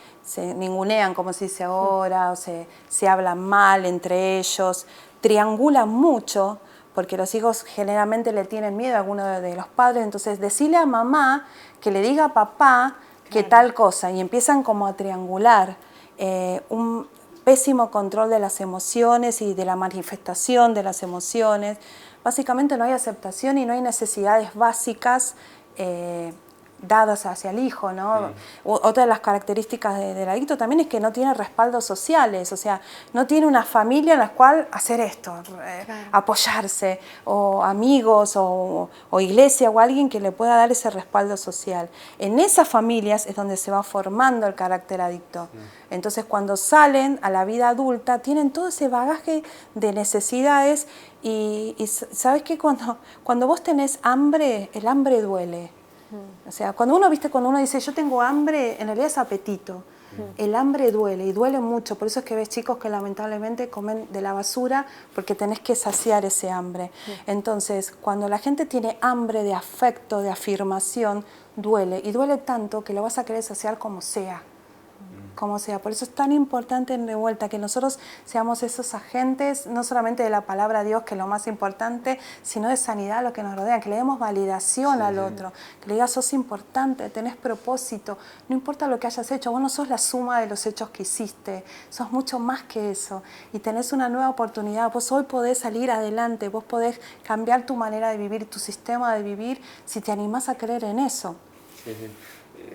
ningunean, como se dice ahora, o se hablan mal entre ellos, triangulan mucho, porque los hijos generalmente le tienen miedo a alguno de los padres, entonces decirle a mamá que le diga a papá que tal cosa, y empiezan como a triangular. Un pésimo control de las emociones y de la manifestación de las emociones. Básicamente no hay aceptación y no hay necesidades básicas dadas hacia el hijo, ¿no? Otra de las características del adicto también es que no tiene respaldos sociales, o sea, no tiene una familia en la cual hacer esto, apoyarse, o amigos, o iglesia, o alguien que le pueda dar ese respaldo social. En esas familias es donde se va formando el carácter adicto. Entonces, cuando salen a la vida adulta, tienen todo ese bagaje de necesidades y ¿sabes qué? Cuando vos tenés hambre, el hambre duele. O sea, cuando uno dice yo tengo hambre, en realidad es apetito. El hambre duele y duele mucho, por eso es que ves chicos que lamentablemente comen de la basura porque tenés que saciar ese hambre. Entonces, cuando la gente tiene hambre de afecto, de afirmación, duele y duele tanto que lo vas a querer saciar como sea. Como sea, por eso es tan importante en de vuelta que nosotros seamos esos agentes, no solamente de la palabra de Dios, que es lo más importante, sino de sanidad a lo que nos rodea, que le demos validación al otro, que le digas sos importante, tenés propósito, no importa lo que hayas hecho, vos no sos la suma de los hechos que hiciste, sos mucho más que eso y tenés una nueva oportunidad, vos hoy podés salir adelante, vos podés cambiar tu manera de vivir, tu sistema de vivir, si te animás a creer en eso.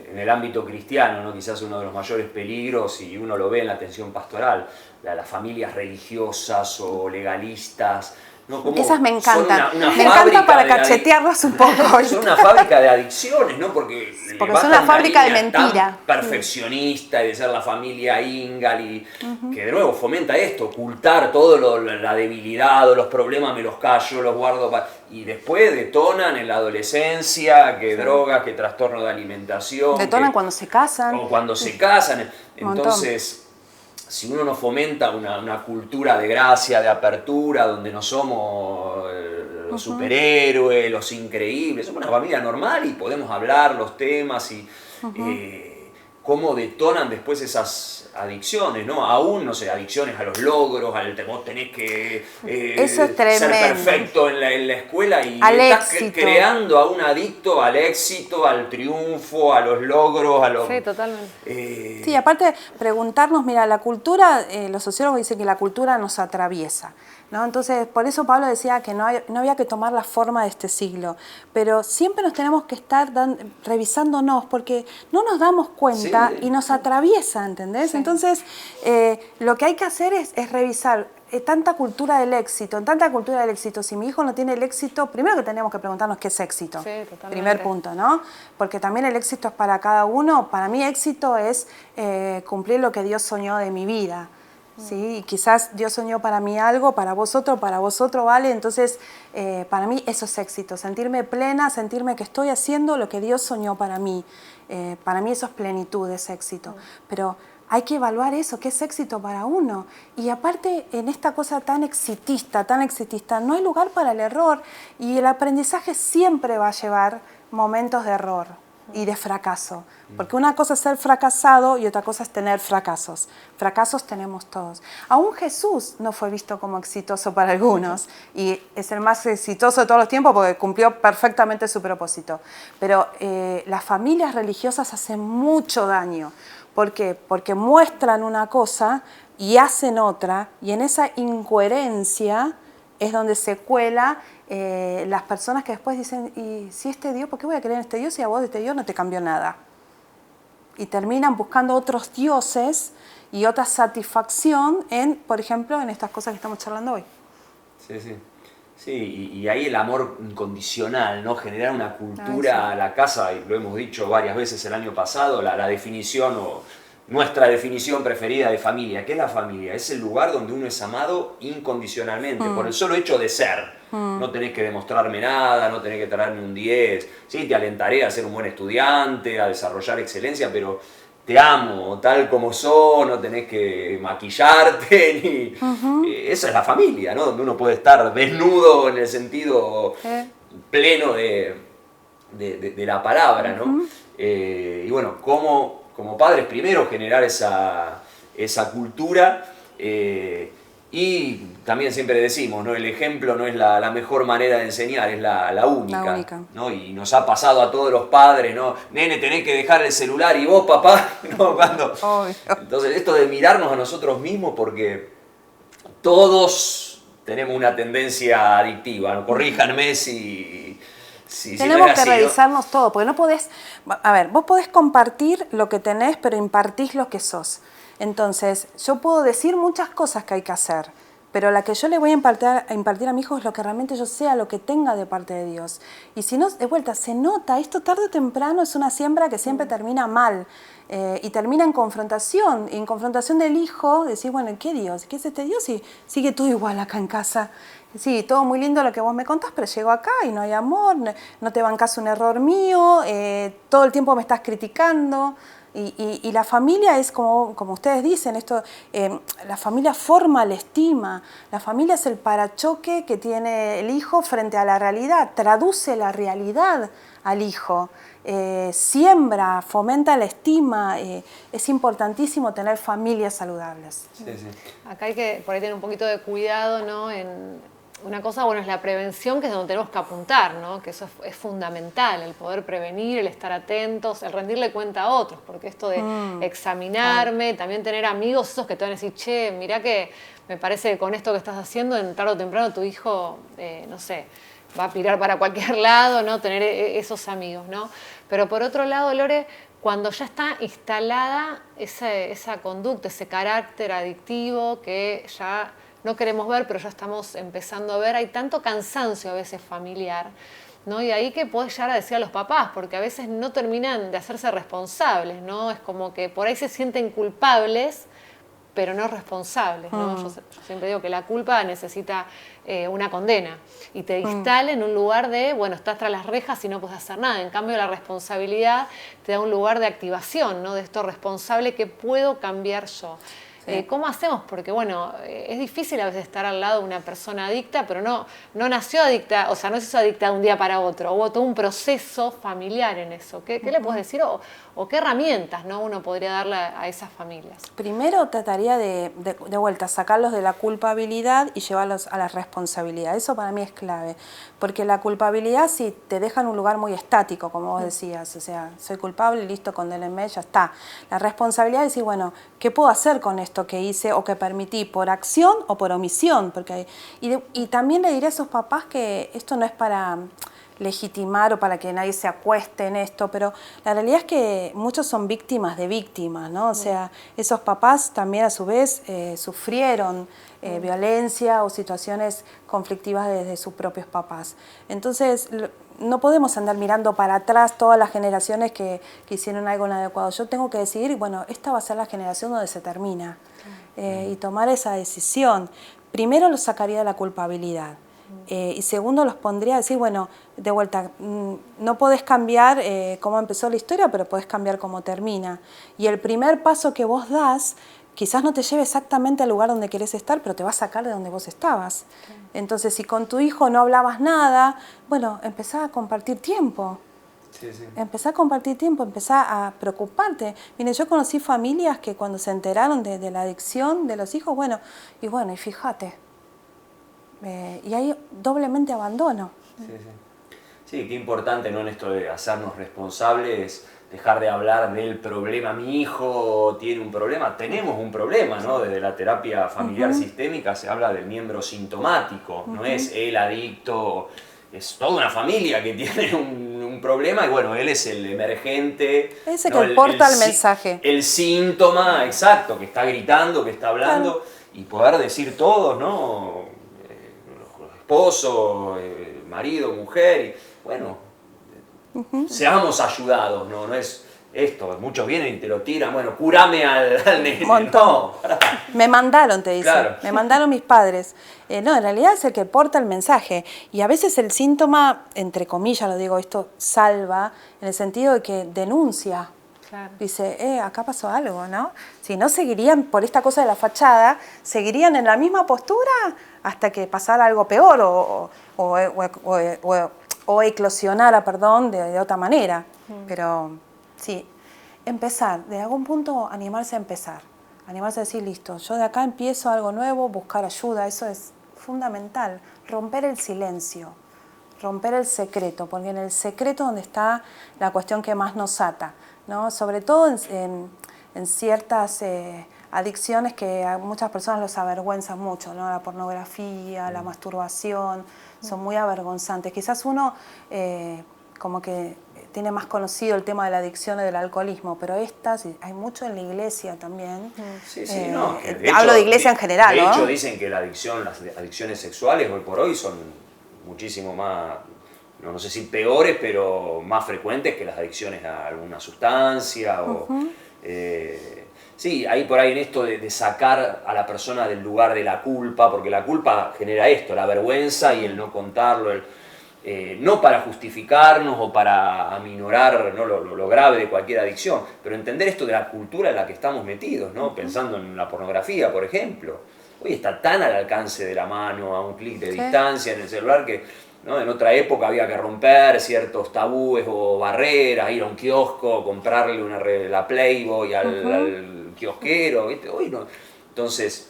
En el ámbito cristiano, ¿no? Quizás uno de los mayores peligros, y uno lo ve en la atención pastoral, las familias religiosas o legalistas, ¿no? Como esas me encantan. Me encanta para cachetearlas un poco. Son una fábrica de adicciones, ¿no? Porque son una fábrica de mentira. Perfeccionista y de ser la familia Ingalls, que de nuevo fomenta esto, ocultar todo la debilidad o los problemas, me los callo, los guardo y después detonan en la adolescencia, que drogas, que trastorno de alimentación. Detonan cuando se casan. O cuando se casan. Entonces, si uno no fomenta una cultura de gracia, de apertura, donde no somos los superhéroes, los increíbles, somos una familia normal y podemos hablar los temas y cómo detonan después esas adicciones, ¿no? Aún, no sé, adicciones a los logros, vos tenés que ser perfecto en la escuela y estás creando a un adicto al éxito, al triunfo, a los logros, a los... Sí, totalmente. Sí, aparte preguntarnos, mira, la cultura, los sociólogos dicen que la cultura nos atraviesa, ¿no? Entonces, por eso Pablo decía que no había que tomar la forma de este siglo, pero siempre nos tenemos que estar revisándonos porque no nos damos cuenta y nos atraviesa, ¿entendés? Sí. Entonces, lo que hay que hacer es revisar tanta cultura del éxito, si mi hijo no tiene el éxito, primero que tenemos que preguntarnos qué es éxito, primer punto, ¿no? Porque también el éxito es para cada uno, para mí éxito es cumplir lo que Dios soñó de mi vida. ¿Sí? Y quizás Dios soñó para mí algo, para vosotros ¿vale? Entonces, para mí eso es éxito, sentirme plena, sentirme que estoy haciendo lo que Dios soñó para mí. Para mí eso es plenitud, es éxito. Pero hay que evaluar eso, qué es éxito para uno. Y aparte, en esta cosa tan exitista, no hay lugar para el error. Y el aprendizaje siempre va a llevar momentos de error y de fracaso, porque una cosa es ser fracasado y otra cosa es tener fracasos. Fracasos tenemos todos. Aún Jesús no fue visto como exitoso para algunos y es el más exitoso de todos los tiempos porque cumplió perfectamente su propósito. Pero las familias religiosas hacen mucho daño. ¿Por qué? Porque muestran una cosa y hacen otra y en esa incoherencia es donde se cuela las personas que después dicen, y si este Dios, ¿por qué voy a creer en este Dios si a vos de este Dios no te cambió nada? Y terminan buscando otros dioses y otra satisfacción en, por ejemplo, en estas cosas que estamos charlando hoy. Sí, sí. Sí, y ahí el amor incondicional, ¿no? Generar una cultura a la casa, y lo hemos dicho varias veces el año pasado, la definición o nuestra definición preferida de familia. ¿Qué es la familia? Es el lugar donde uno es amado incondicionalmente, por el solo hecho de ser. No tenés que demostrarme nada, no tenés que traerme un 10. Sí, te alentaré a ser un buen estudiante, a desarrollar excelencia, pero te amo tal como sos, no tenés que maquillarte. Esa es la familia, ¿no? Donde uno puede estar desnudo en el sentido pleno de la palabra, ¿no? Y bueno, como padres, primero generar esa cultura. Y también siempre decimos, ¿no? El ejemplo no es la mejor manera de enseñar, es la única. ¿No? Y nos ha pasado a todos los padres, ¿no? Nene, tenés que dejar el celular, y vos, papá, ¿no? Entonces, esto de mirarnos a nosotros mismos, porque todos tenemos una tendencia adictiva, ¿no? Corríjanme si tenemos no que revisarnos todo, porque no podés, a ver, vos podés compartir lo que tenés, pero impartís lo que sos. Entonces, yo puedo decir muchas cosas que hay que hacer, pero la que yo le voy a impartir a mi hijo es lo que realmente yo sea, lo que tenga de parte de Dios. Y si no, de vuelta, se nota, esto tarde o temprano es una siembra que siempre termina mal, y termina en confrontación del hijo, decir, bueno, ¿qué Dios? ¿Qué es este Dios? Y sigue todo igual acá en casa. Sí, todo muy lindo lo que vos me contás, pero llego acá y no hay amor, no te bancás un error mío, todo el tiempo me estás criticando. Y la familia es como ustedes dicen, la familia forma la estima, la familia es el parachoque que tiene el hijo frente a la realidad, traduce la realidad al hijo, siembra, fomenta la estima, es importantísimo tener familias saludables. Sí, sí. Acá hay que por ahí tener un poquito de cuidado, ¿no? Una cosa, bueno, es la prevención, que es donde tenemos que apuntar, ¿no? Que eso es fundamental, el poder prevenir, el estar atentos, el rendirle cuenta a otros, porque esto de examinarme, también tener amigos esos que te van a decir, che, mirá que me parece que con esto que estás haciendo, en tarde o temprano tu hijo, no sé, va a pirar para cualquier lado, ¿no? Tener esos amigos, ¿no? Pero por otro lado, Lore, cuando ya está instalada esa conducta, ese carácter adictivo que ya no queremos ver, pero ya estamos empezando a ver, hay tanto cansancio a veces familiar, ¿no? Y ahí que podés llegar a decir a los papás, porque a veces no terminan de hacerse responsables, ¿no? Es como que por ahí se sienten culpables, pero no responsables, ¿no? Yo siempre digo que la culpa necesita una condena y te instala en un lugar de, bueno, estás tras las rejas y no puedes hacer nada. En cambio, la responsabilidad te da un lugar de activación, ¿no? De esto responsable que puedo cambiar yo. ¿Cómo hacemos? Porque, bueno, es difícil a veces estar al lado de una persona adicta, pero no nació adicta, o sea, no se hizo adicta de un día para otro. Hubo todo un proceso familiar en eso. ¿Qué le puedes decir? O qué herramientas, ¿no? Uno podría darle a esas familias. Primero trataría de vuelta, sacarlos de la culpabilidad y llevarlos a la responsabilidad. Eso para mí es clave. Porque la culpabilidad sí te deja en un lugar muy estático, como vos decías. O sea, soy culpable, listo, condénenme, ya está. La responsabilidad es decir, bueno, ¿qué puedo hacer con esto que hice o que permití por acción o por omisión? Y también le diré a esos papás que esto no es para legitimar o para que nadie se acueste en esto, pero la realidad es que muchos son víctimas de víctimas, ¿no? O sea, esos papás también a su vez sufrieron violencia o situaciones conflictivas desde sus propios papás. Entonces, no podemos andar mirando para atrás todas las generaciones que hicieron algo inadecuado. Yo tengo que decidir, bueno, esta va a ser la generación donde se termina, y tomar esa decisión. Primero los sacaría de la culpabilidad. Y segundo, los pondría a decir, bueno, de vuelta, no podés cambiar cómo empezó la historia, pero podés cambiar cómo termina. Y el primer paso que vos das, quizás no te lleve exactamente al lugar donde querés estar, pero te va a sacar de donde vos estabas. Entonces, si con tu hijo no hablabas nada, bueno, empezá a compartir tiempo. Sí, sí. Empezá a compartir tiempo, empezá a preocuparte. Miren, yo conocí familias que cuando se enteraron de la adicción de los hijos, y fíjate, y hay doblemente abandono. Sí, sí. Sí, qué importante, ¿no? En esto de hacernos responsables, dejar de hablar del problema. Mi hijo tiene un problema, tenemos un problema, ¿no? Desde la terapia familiar sistémica se habla del miembro sintomático, no es el adicto, es toda una familia que tiene un problema y bueno, él es el emergente. Ese que porta el mensaje. El síntoma, exacto, que está gritando, que está hablando, claro. Y poder decir todos, ¿no? Los esposos, marido, mujer, y bueno, seamos ayudados, ¿no? No es esto, muchos vienen y te lo tiran, bueno, curame al nene. No. Me mandaron, te dicen, claro. Me mandaron mis padres. No, en realidad es el que porta el mensaje. Y a veces el síntoma, entre comillas lo digo, esto salva, en el sentido de que denuncia. Claro. Dice, acá pasó algo, ¿no? Si no, seguirían por esta cosa de la fachada, seguirían en la misma postura hasta que pasara algo peor o eclosionara, perdón, de otra manera. Pero sí, empezar, de algún punto animarse a empezar. Animarse a decir, listo, yo de acá empiezo algo nuevo, buscar ayuda, eso es fundamental. Romper el silencio, romper el secreto, porque en el secreto donde está la cuestión que más nos ata, ¿no? Sobre todo en ciertas adicciones que a muchas personas los avergüenzan mucho, ¿no? La pornografía, la masturbación, son muy avergonzantes. Quizás uno como que tiene más conocido el tema de la adicción y del alcoholismo, pero hay mucho en la iglesia también. Sí, no. Hablo de iglesia en general, ¿no? De hecho, ¿no? dicen que las adicciones sexuales hoy por hoy son muchísimo más, no sé si peores, pero más frecuentes que las adicciones a alguna sustancia. Sí, hay por ahí en esto de sacar a la persona del lugar de la culpa, porque la culpa genera esto, la vergüenza y el no contarlo, no para justificarnos o para aminorar, ¿no? lo grave de cualquier adicción, pero entender esto de la cultura en la que estamos metidos, ¿no? Pensando en la pornografía, por ejemplo. Hoy está tan al alcance de la mano, a un clic de distancia en el celular, que ¿no? En otra época había que romper ciertos tabúes o barreras, ir a un kiosco, comprarle la Playboy al kiosquero, ¿viste? Hoy no. Entonces,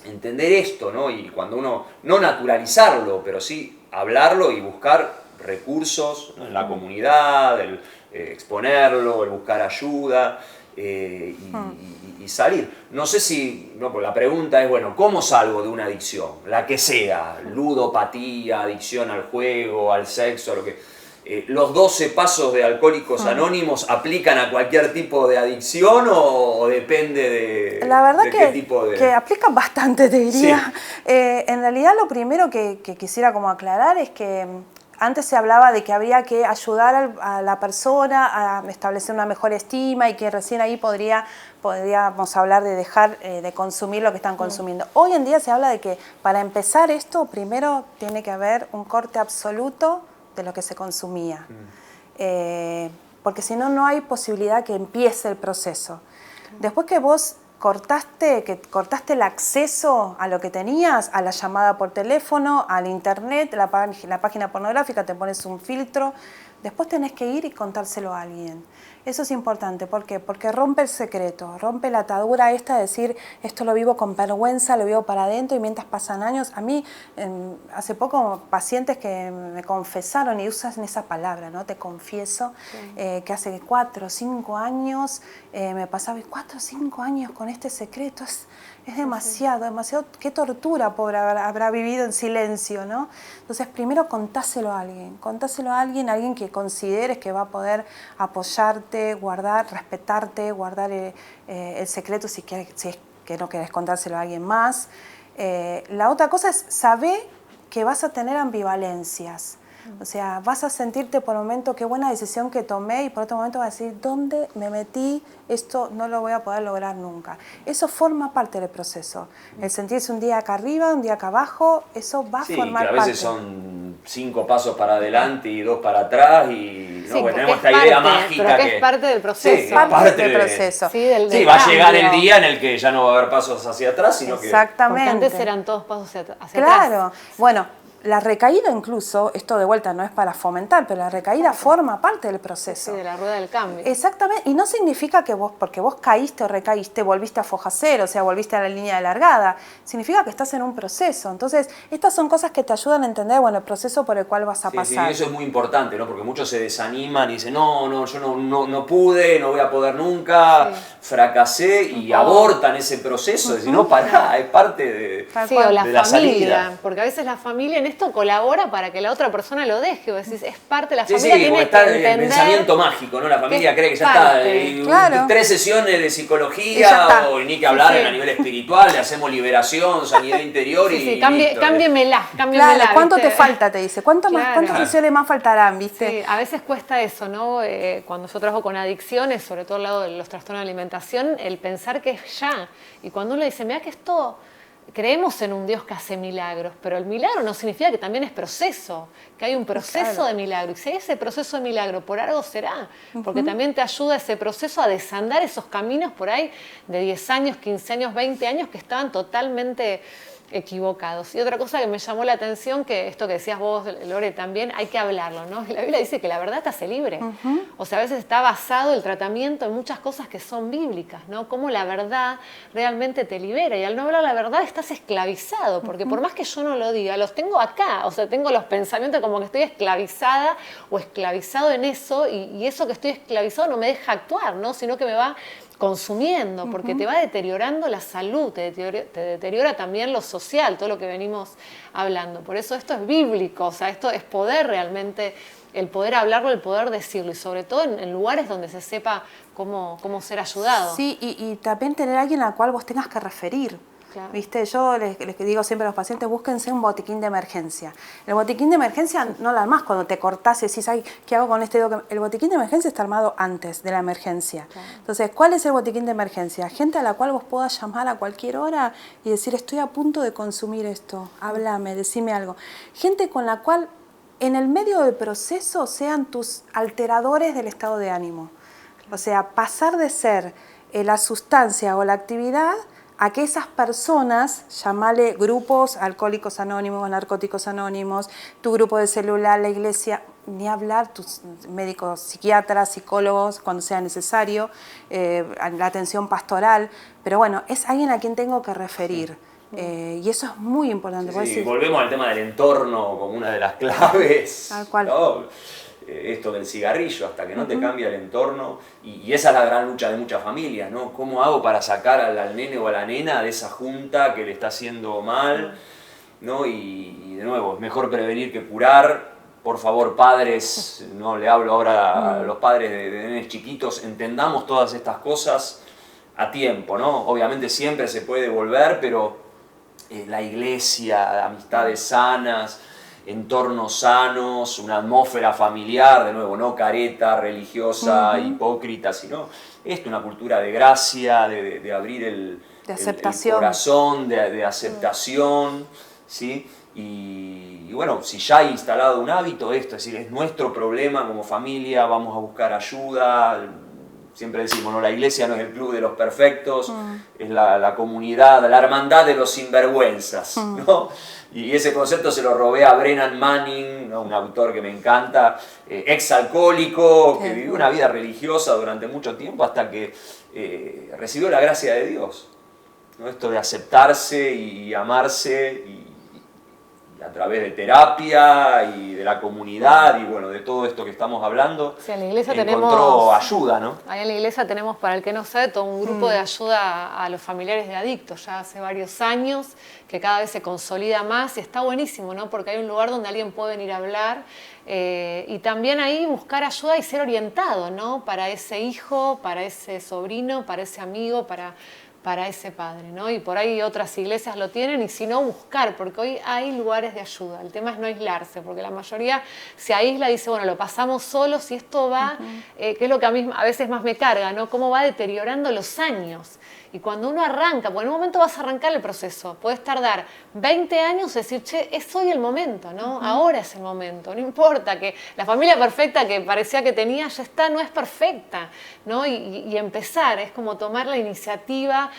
entender esto, ¿no? Y cuando uno, no naturalizarlo, pero sí hablarlo y buscar recursos, ¿no? En la comunidad, el exponerlo, el buscar ayuda y salir. No sé si, no, pues la pregunta es, bueno, ¿cómo salgo de una adicción? La que sea, ludopatía, adicción al juego, al sexo, lo que... ¿Los 12 pasos de Alcohólicos Anónimos aplican a cualquier tipo de adicción o depende de, la verdad de qué tipo de...? Que aplican bastante, te diría. Sí. En realidad lo primero que quisiera como aclarar es que antes se hablaba de que habría que ayudar a la persona a establecer una mejor estima y que recién ahí podríamos hablar de dejar de consumir lo que están consumiendo. Hoy en día se habla de que para empezar esto primero tiene que haber un corte absoluto de lo que se consumía, porque si no, no hay posibilidad que empiece el proceso. Después que vos cortaste el acceso a lo que tenías, a la llamada por teléfono, al internet, la página pornográfica, te pones un filtro, después tenés que ir y contárselo a alguien. Eso es importante, ¿por qué? Porque rompe el secreto, rompe la atadura esta de decir, esto lo vivo con vergüenza, lo vivo para adentro, y mientras pasan años, a mí, hace poco, pacientes que me confesaron, y usan esa palabra, ¿no? Te confieso, que hace 4 o 5 años me pasaba, 4 o 5 años con este secreto, es demasiado, demasiado, qué tortura pobre habrá vivido en silencio, ¿no? Entonces, primero contáselo a alguien que consideres que va a poder apoyarte, guardar, respetarte, guardar el secreto si es que no querés contárselo a alguien más. La otra cosa es saber que vas a tener ambivalencias. O sea, vas a sentirte por un momento qué buena decisión que tomé y por otro momento vas a decir, ¿dónde me metí? Esto no lo voy a poder lograr nunca. Eso forma parte del proceso. El sentirse un día acá arriba, un día acá abajo, eso va a formar parte. Sí, que a veces son 5 pasos para adelante y 2 para atrás y ¿no? Sí, porque tenemos esta idea pero mágica que es parte del proceso. Sí, parte del proceso. Sí, va a llegar el día en el que ya no va a haber pasos hacia atrás, sino exactamente. Porque antes eran todos pasos hacia atrás. Claro. Bueno, La recaída incluso, esto de vuelta no es para fomentar, pero la recaída forma parte del proceso. Sí, de la rueda del cambio. Exactamente, y no significa que vos, porque vos caíste o recaíste, volviste a foja cero, o sea, volviste a la línea de largada. Significa que estás en un proceso. Entonces, estas son cosas que te ayudan a entender, bueno, el proceso por el cual vas a pasar. Sí, eso es muy importante, ¿no? Porque muchos se desaniman y dicen, no, yo no pude, no voy a poder nunca, fracasé, y abortan ese proceso. Decir, no, pará, es parte de, o la de la familia, salida. porque a veces la familia en esto colabora para que la otra persona lo deje. Vos decís, es parte de la Sí, familia. sí, porque tiene está que el entender pensamiento mágico, ¿no? La familia cree que ya parte. está. Claro. 3 sesiones de Y ya psicología, está. o ni que hablar a nivel espiritual, le hacemos liberación, sanidad interior Sí, y cámbiamela. Claro, ¿cuánto te falta? Te dice. ¿Cuántas Claro. sesiones más faltarán, viste? Sí, a veces cuesta eso, ¿no? Cuando yo trabajo con adicciones, sobre todo al lado de los trastornos de alimentación, el pensar que es ya. Y cuando uno dice, mira que esto, creemos en un Dios que hace milagros, pero el milagro no significa que también es proceso, que hay un proceso de milagro. Y si hay ese proceso de milagro, por algo será, porque también te ayuda ese proceso a desandar esos caminos por ahí de 10 años, 15 años, 20 años que estaban totalmente equivocados. Y otra cosa que me llamó la atención, que esto que decías vos, Lore, también hay que hablarlo, ¿no? La Biblia dice que la verdad te hace libre. O sea, a veces está basado el tratamiento en muchas cosas que son bíblicas, ¿no? Cómo la verdad realmente te libera. Y al no hablar la verdad estás esclavizado, porque por más que yo no lo diga, los tengo acá. O sea, tengo los pensamientos como que estoy esclavizada o esclavizado en eso, y eso que estoy esclavizado no me deja actuar, ¿no? Sino que me va consumiendo, porque te va deteriorando la salud, te deteriora también lo social, todo lo que venimos hablando. Por eso esto es bíblico, o sea, esto es poder realmente, el poder hablarlo, el poder decirlo, y sobre todo en lugares donde se sepa cómo ser ayudado. Sí, y también tener a alguien al cual vos tengas que referir. Claro. ¿Viste? Yo les digo siempre a los pacientes, búsquense un botiquín de emergencia. El botiquín de emergencia no lo armás cuando te cortás y decís, ay, ¿qué hago con este dedo? El botiquín de emergencia está armado antes de la emergencia. Claro. Entonces, ¿cuál es el botiquín de emergencia? Gente a la cual vos puedas llamar a cualquier hora y decir, estoy a punto de consumir esto, háblame, decime algo. Gente con la cual en el medio del proceso sean tus alteradores del estado de ánimo. O sea, pasar de ser la sustancia o la actividad a que esas personas, llamale grupos, alcohólicos anónimos, narcóticos anónimos, tu grupo de celular, la iglesia, ni hablar, tus médicos, psiquiatras, psicólogos, cuando sea necesario, la atención pastoral, pero bueno, es alguien a quien tengo que referir. Y eso es muy importante. Sí, volvemos al tema del entorno como una de las claves. Tal cual. ¿No? Esto del cigarrillo, hasta que no te cambia el entorno, y esa es la gran lucha de muchas familias, ¿no? ¿Cómo hago para sacar al nene o a la nena de esa junta que le está haciendo mal? ¿No? Y de nuevo, es mejor prevenir que curar. Por favor, padres, no le hablo ahora a los padres de nenes chiquitos, entendamos todas estas cosas a tiempo, ¿no? Obviamente siempre se puede volver, pero la iglesia, amistades sanas, entornos sanos, una atmósfera familiar, de nuevo, no careta, religiosa, hipócrita, sino esto, una cultura de gracia, de abrir el corazón, de aceptación, ¿sí? Y bueno, si ya hay instalado un hábito, esto, es decir, es nuestro problema como familia, vamos a buscar ayuda. Siempre decimos, ¿no? La iglesia no es el club de los perfectos, es la comunidad, la hermandad de los sinvergüenzas, ¿no? Y ese concepto se lo robé a Brennan Manning, ¿no? Un autor que me encanta, exalcohólico, que vivió una vida religiosa durante mucho tiempo hasta que recibió la gracia de Dios, ¿no? Esto de aceptarse y amarse, y a través de terapia y de la comunidad y bueno, de todo esto que estamos hablando, sí, en la iglesia encontró ayuda, ¿no? Ahí en la iglesia tenemos, para el que no sabe, todo un grupo de ayuda a los familiares de adictos, ya hace varios años, que cada vez se consolida más y está buenísimo, ¿no? Porque hay un lugar donde alguien puede venir a hablar y también ahí buscar ayuda y ser orientado, ¿no? Para ese hijo, para ese sobrino, para ese amigo, para ese padre, ¿no? Y por ahí otras iglesias lo tienen, y si no, buscar, porque hoy hay lugares de ayuda. El tema es no aislarse, porque la mayoría se aísla y dice, bueno, lo pasamos solos y esto va, que es lo que a mí a veces más me carga, ¿no? Cómo va deteriorando los años. Y cuando uno arranca, porque en un momento vas a arrancar el proceso, puedes tardar 20 años y decir, che, es hoy el momento, ¿no? Ahora es el momento, no importa que la familia perfecta que parecía que tenía ya está, no es perfecta, ¿no? Y empezar, es como tomar la iniciativa,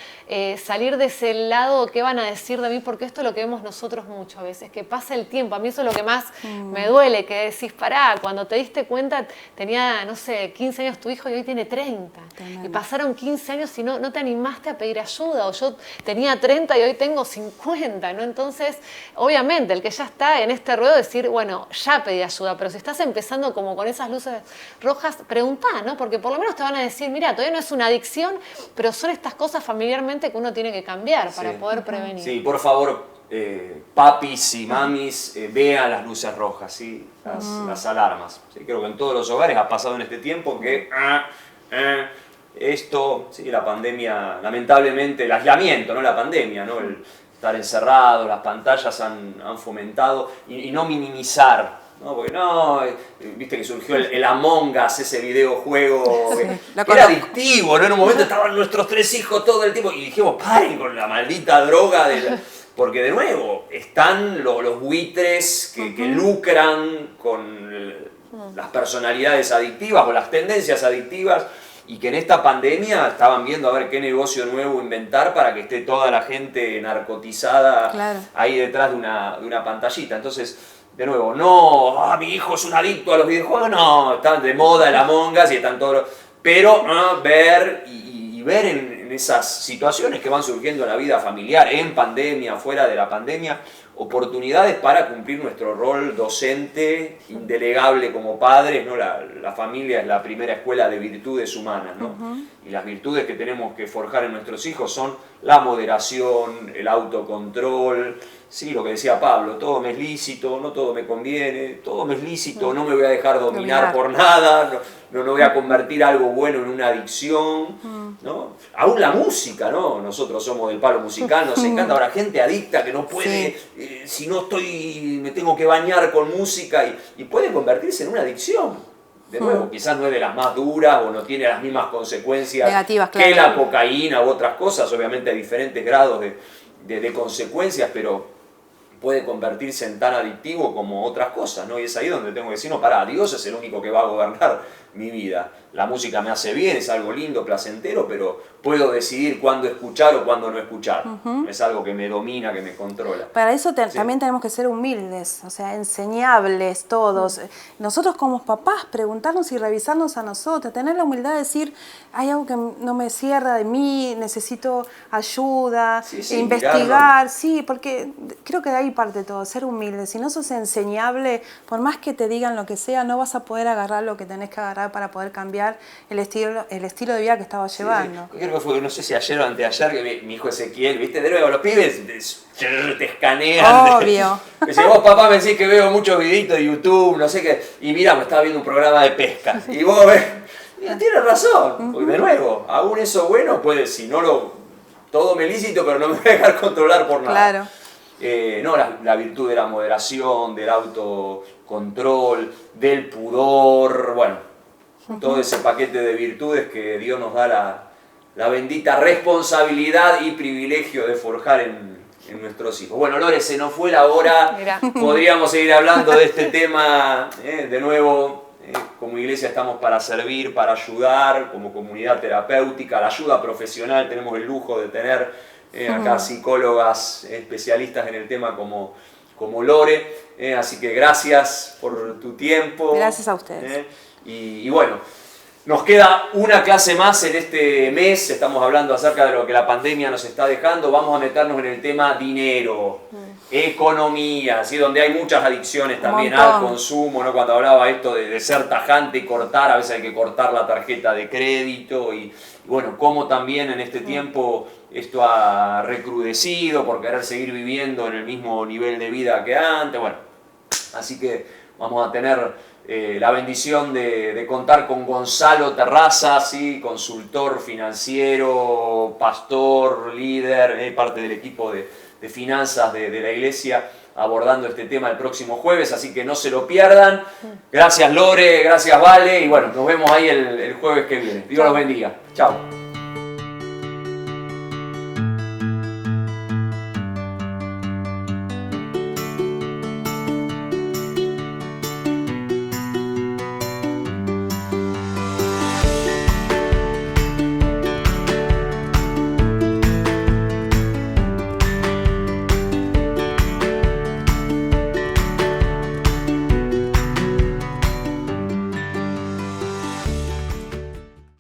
salir de ese lado, ¿qué van a decir de mí? Porque esto es lo que vemos nosotros muchas veces, que pasa el tiempo, a mí eso es lo que más me duele, que decís, pará, cuando te diste cuenta tenía, no sé, 15 años tu hijo y hoy tiene 30, y pasaron 15 años y no te animaste a pedir ayuda, o yo tenía 30 y hoy tengo 50, ¿no? Entonces, obviamente, el que ya está en este ruedo decir, bueno, ya pedí ayuda, pero si estás empezando como con esas luces rojas, preguntá, ¿no? Porque por lo menos te van a decir, mira, todavía no es una adicción, pero son estas cosas familiarmente que uno tiene que cambiar para poder prevenir. Sí, por favor, papis y mamis, vean las luces rojas, ¿sí? Las alarmas. ¿Sí? Creo que en todos los hogares ha pasado en este tiempo que esto, sí, la pandemia, lamentablemente, el aislamiento, no la pandemia, ¿no? El estar encerrados, las pantallas han fomentado, y no minimizar, ¿no? Porque no, viste que surgió el Among Us, ese videojuego, que era adictivo, ¿no? En un momento estaban nuestros 3 hijos todo el tiempo y dijimos, paren con la maldita droga porque de nuevo, están los buitres que lucran con las personalidades adictivas o las tendencias adictivas, y que en esta pandemia estaban viendo a ver qué negocio nuevo inventar para que esté toda la gente narcotizada ahí detrás de una pantallita. Entonces, de nuevo, no, mi hijo es un adicto a los videojuegos, no, están de moda el Among Us y están todos... Pero ver y ver en esas situaciones que van surgiendo en la vida familiar, en pandemia, fuera de la pandemia, oportunidades para cumplir nuestro rol docente, indelegable como padres, ¿no? La familia es la primera escuela de virtudes humanas, ¿no? Y las virtudes que tenemos que forjar en nuestros hijos son la moderación, el autocontrol, sí, lo que decía Pablo, todo me es lícito, no todo me conviene, todo me es lícito, no me voy a dejar dominar por nada, no voy a convertir algo bueno en una adicción, ¿no? Aún la música, ¿no? Nosotros somos del palo musical, nos encanta ahora gente adicta que no puede, si no me tengo que bañar con música, y puede convertirse en una adicción. De nuevo, quizás no es de las más duras o no tiene las mismas consecuencias negativas, que la cocaína u otras cosas, obviamente hay diferentes grados de consecuencias, pero puede convertirse en tan adictivo como otras cosas, ¿no? Y es ahí donde tengo que decir, no, pará, Dios es el único que va a gobernar mi vida. La música me hace bien, es algo lindo, placentero, pero puedo decidir cuándo escuchar o cuándo no escuchar. Es algo que me domina, que me controla. Para eso también tenemos que ser humildes, o sea, enseñables todos. Nosotros como papás, preguntarnos y revisarnos a nosotros, tener la humildad de decir, hay algo que no me cierra de mí, necesito ayuda, investigar, porque creo que de ahí parte todo, ser humilde. Si no sos enseñable, por más que te digan lo que sea, no vas a poder agarrar lo que tenés que agarrar para poder cambiar el estilo de vida que estabas llevando. Creo que fue, no sé si ayer o anteayer, que mi hijo Ezequiel, ¿viste? De nuevo, los pibes te escanean. Obvio. Me dice, vos papá me decís que veo muchos videitos de YouTube, no sé qué, y mirá, me estaba viendo un programa de pesca, y vos ves, tienes razón, porque de nuevo, aún eso bueno puede, si no todo me lícito, pero no me voy a dejar controlar por nada. Claro. No, la virtud de la moderación, del autocontrol, del pudor, bueno, todo ese paquete de virtudes que Dios nos da la bendita responsabilidad y privilegio de forjar en nuestros hijos. Bueno, Lore, se nos fue la hora, podríamos seguir hablando de este tema, de nuevo, como iglesia estamos para servir, para ayudar, como comunidad terapéutica, la ayuda profesional, tenemos el lujo de tener acá psicólogas especialistas en el tema como Lore, así que gracias por tu tiempo. Gracias a ustedes. Y bueno, nos queda una clase más en este mes, estamos hablando acerca de lo que la pandemia nos está dejando, vamos a meternos en el tema dinero, economía, ¿sí? Donde hay muchas adicciones también al consumo, ¿no? Cuando hablaba esto de ser tajante y cortar, a veces hay que cortar la tarjeta de crédito y bueno, cómo también en este tiempo esto ha recrudecido por querer seguir viviendo en el mismo nivel de vida que antes, bueno, así que vamos a tener la bendición de contar con Gonzalo Terraza, ¿sí? Consultor financiero, pastor, líder, parte del equipo de finanzas de la iglesia, abordando este tema el próximo jueves, así que no se lo pierdan. Gracias Lore, gracias Vale, y bueno, nos vemos ahí el jueves que viene. Dios los bendiga. Chao.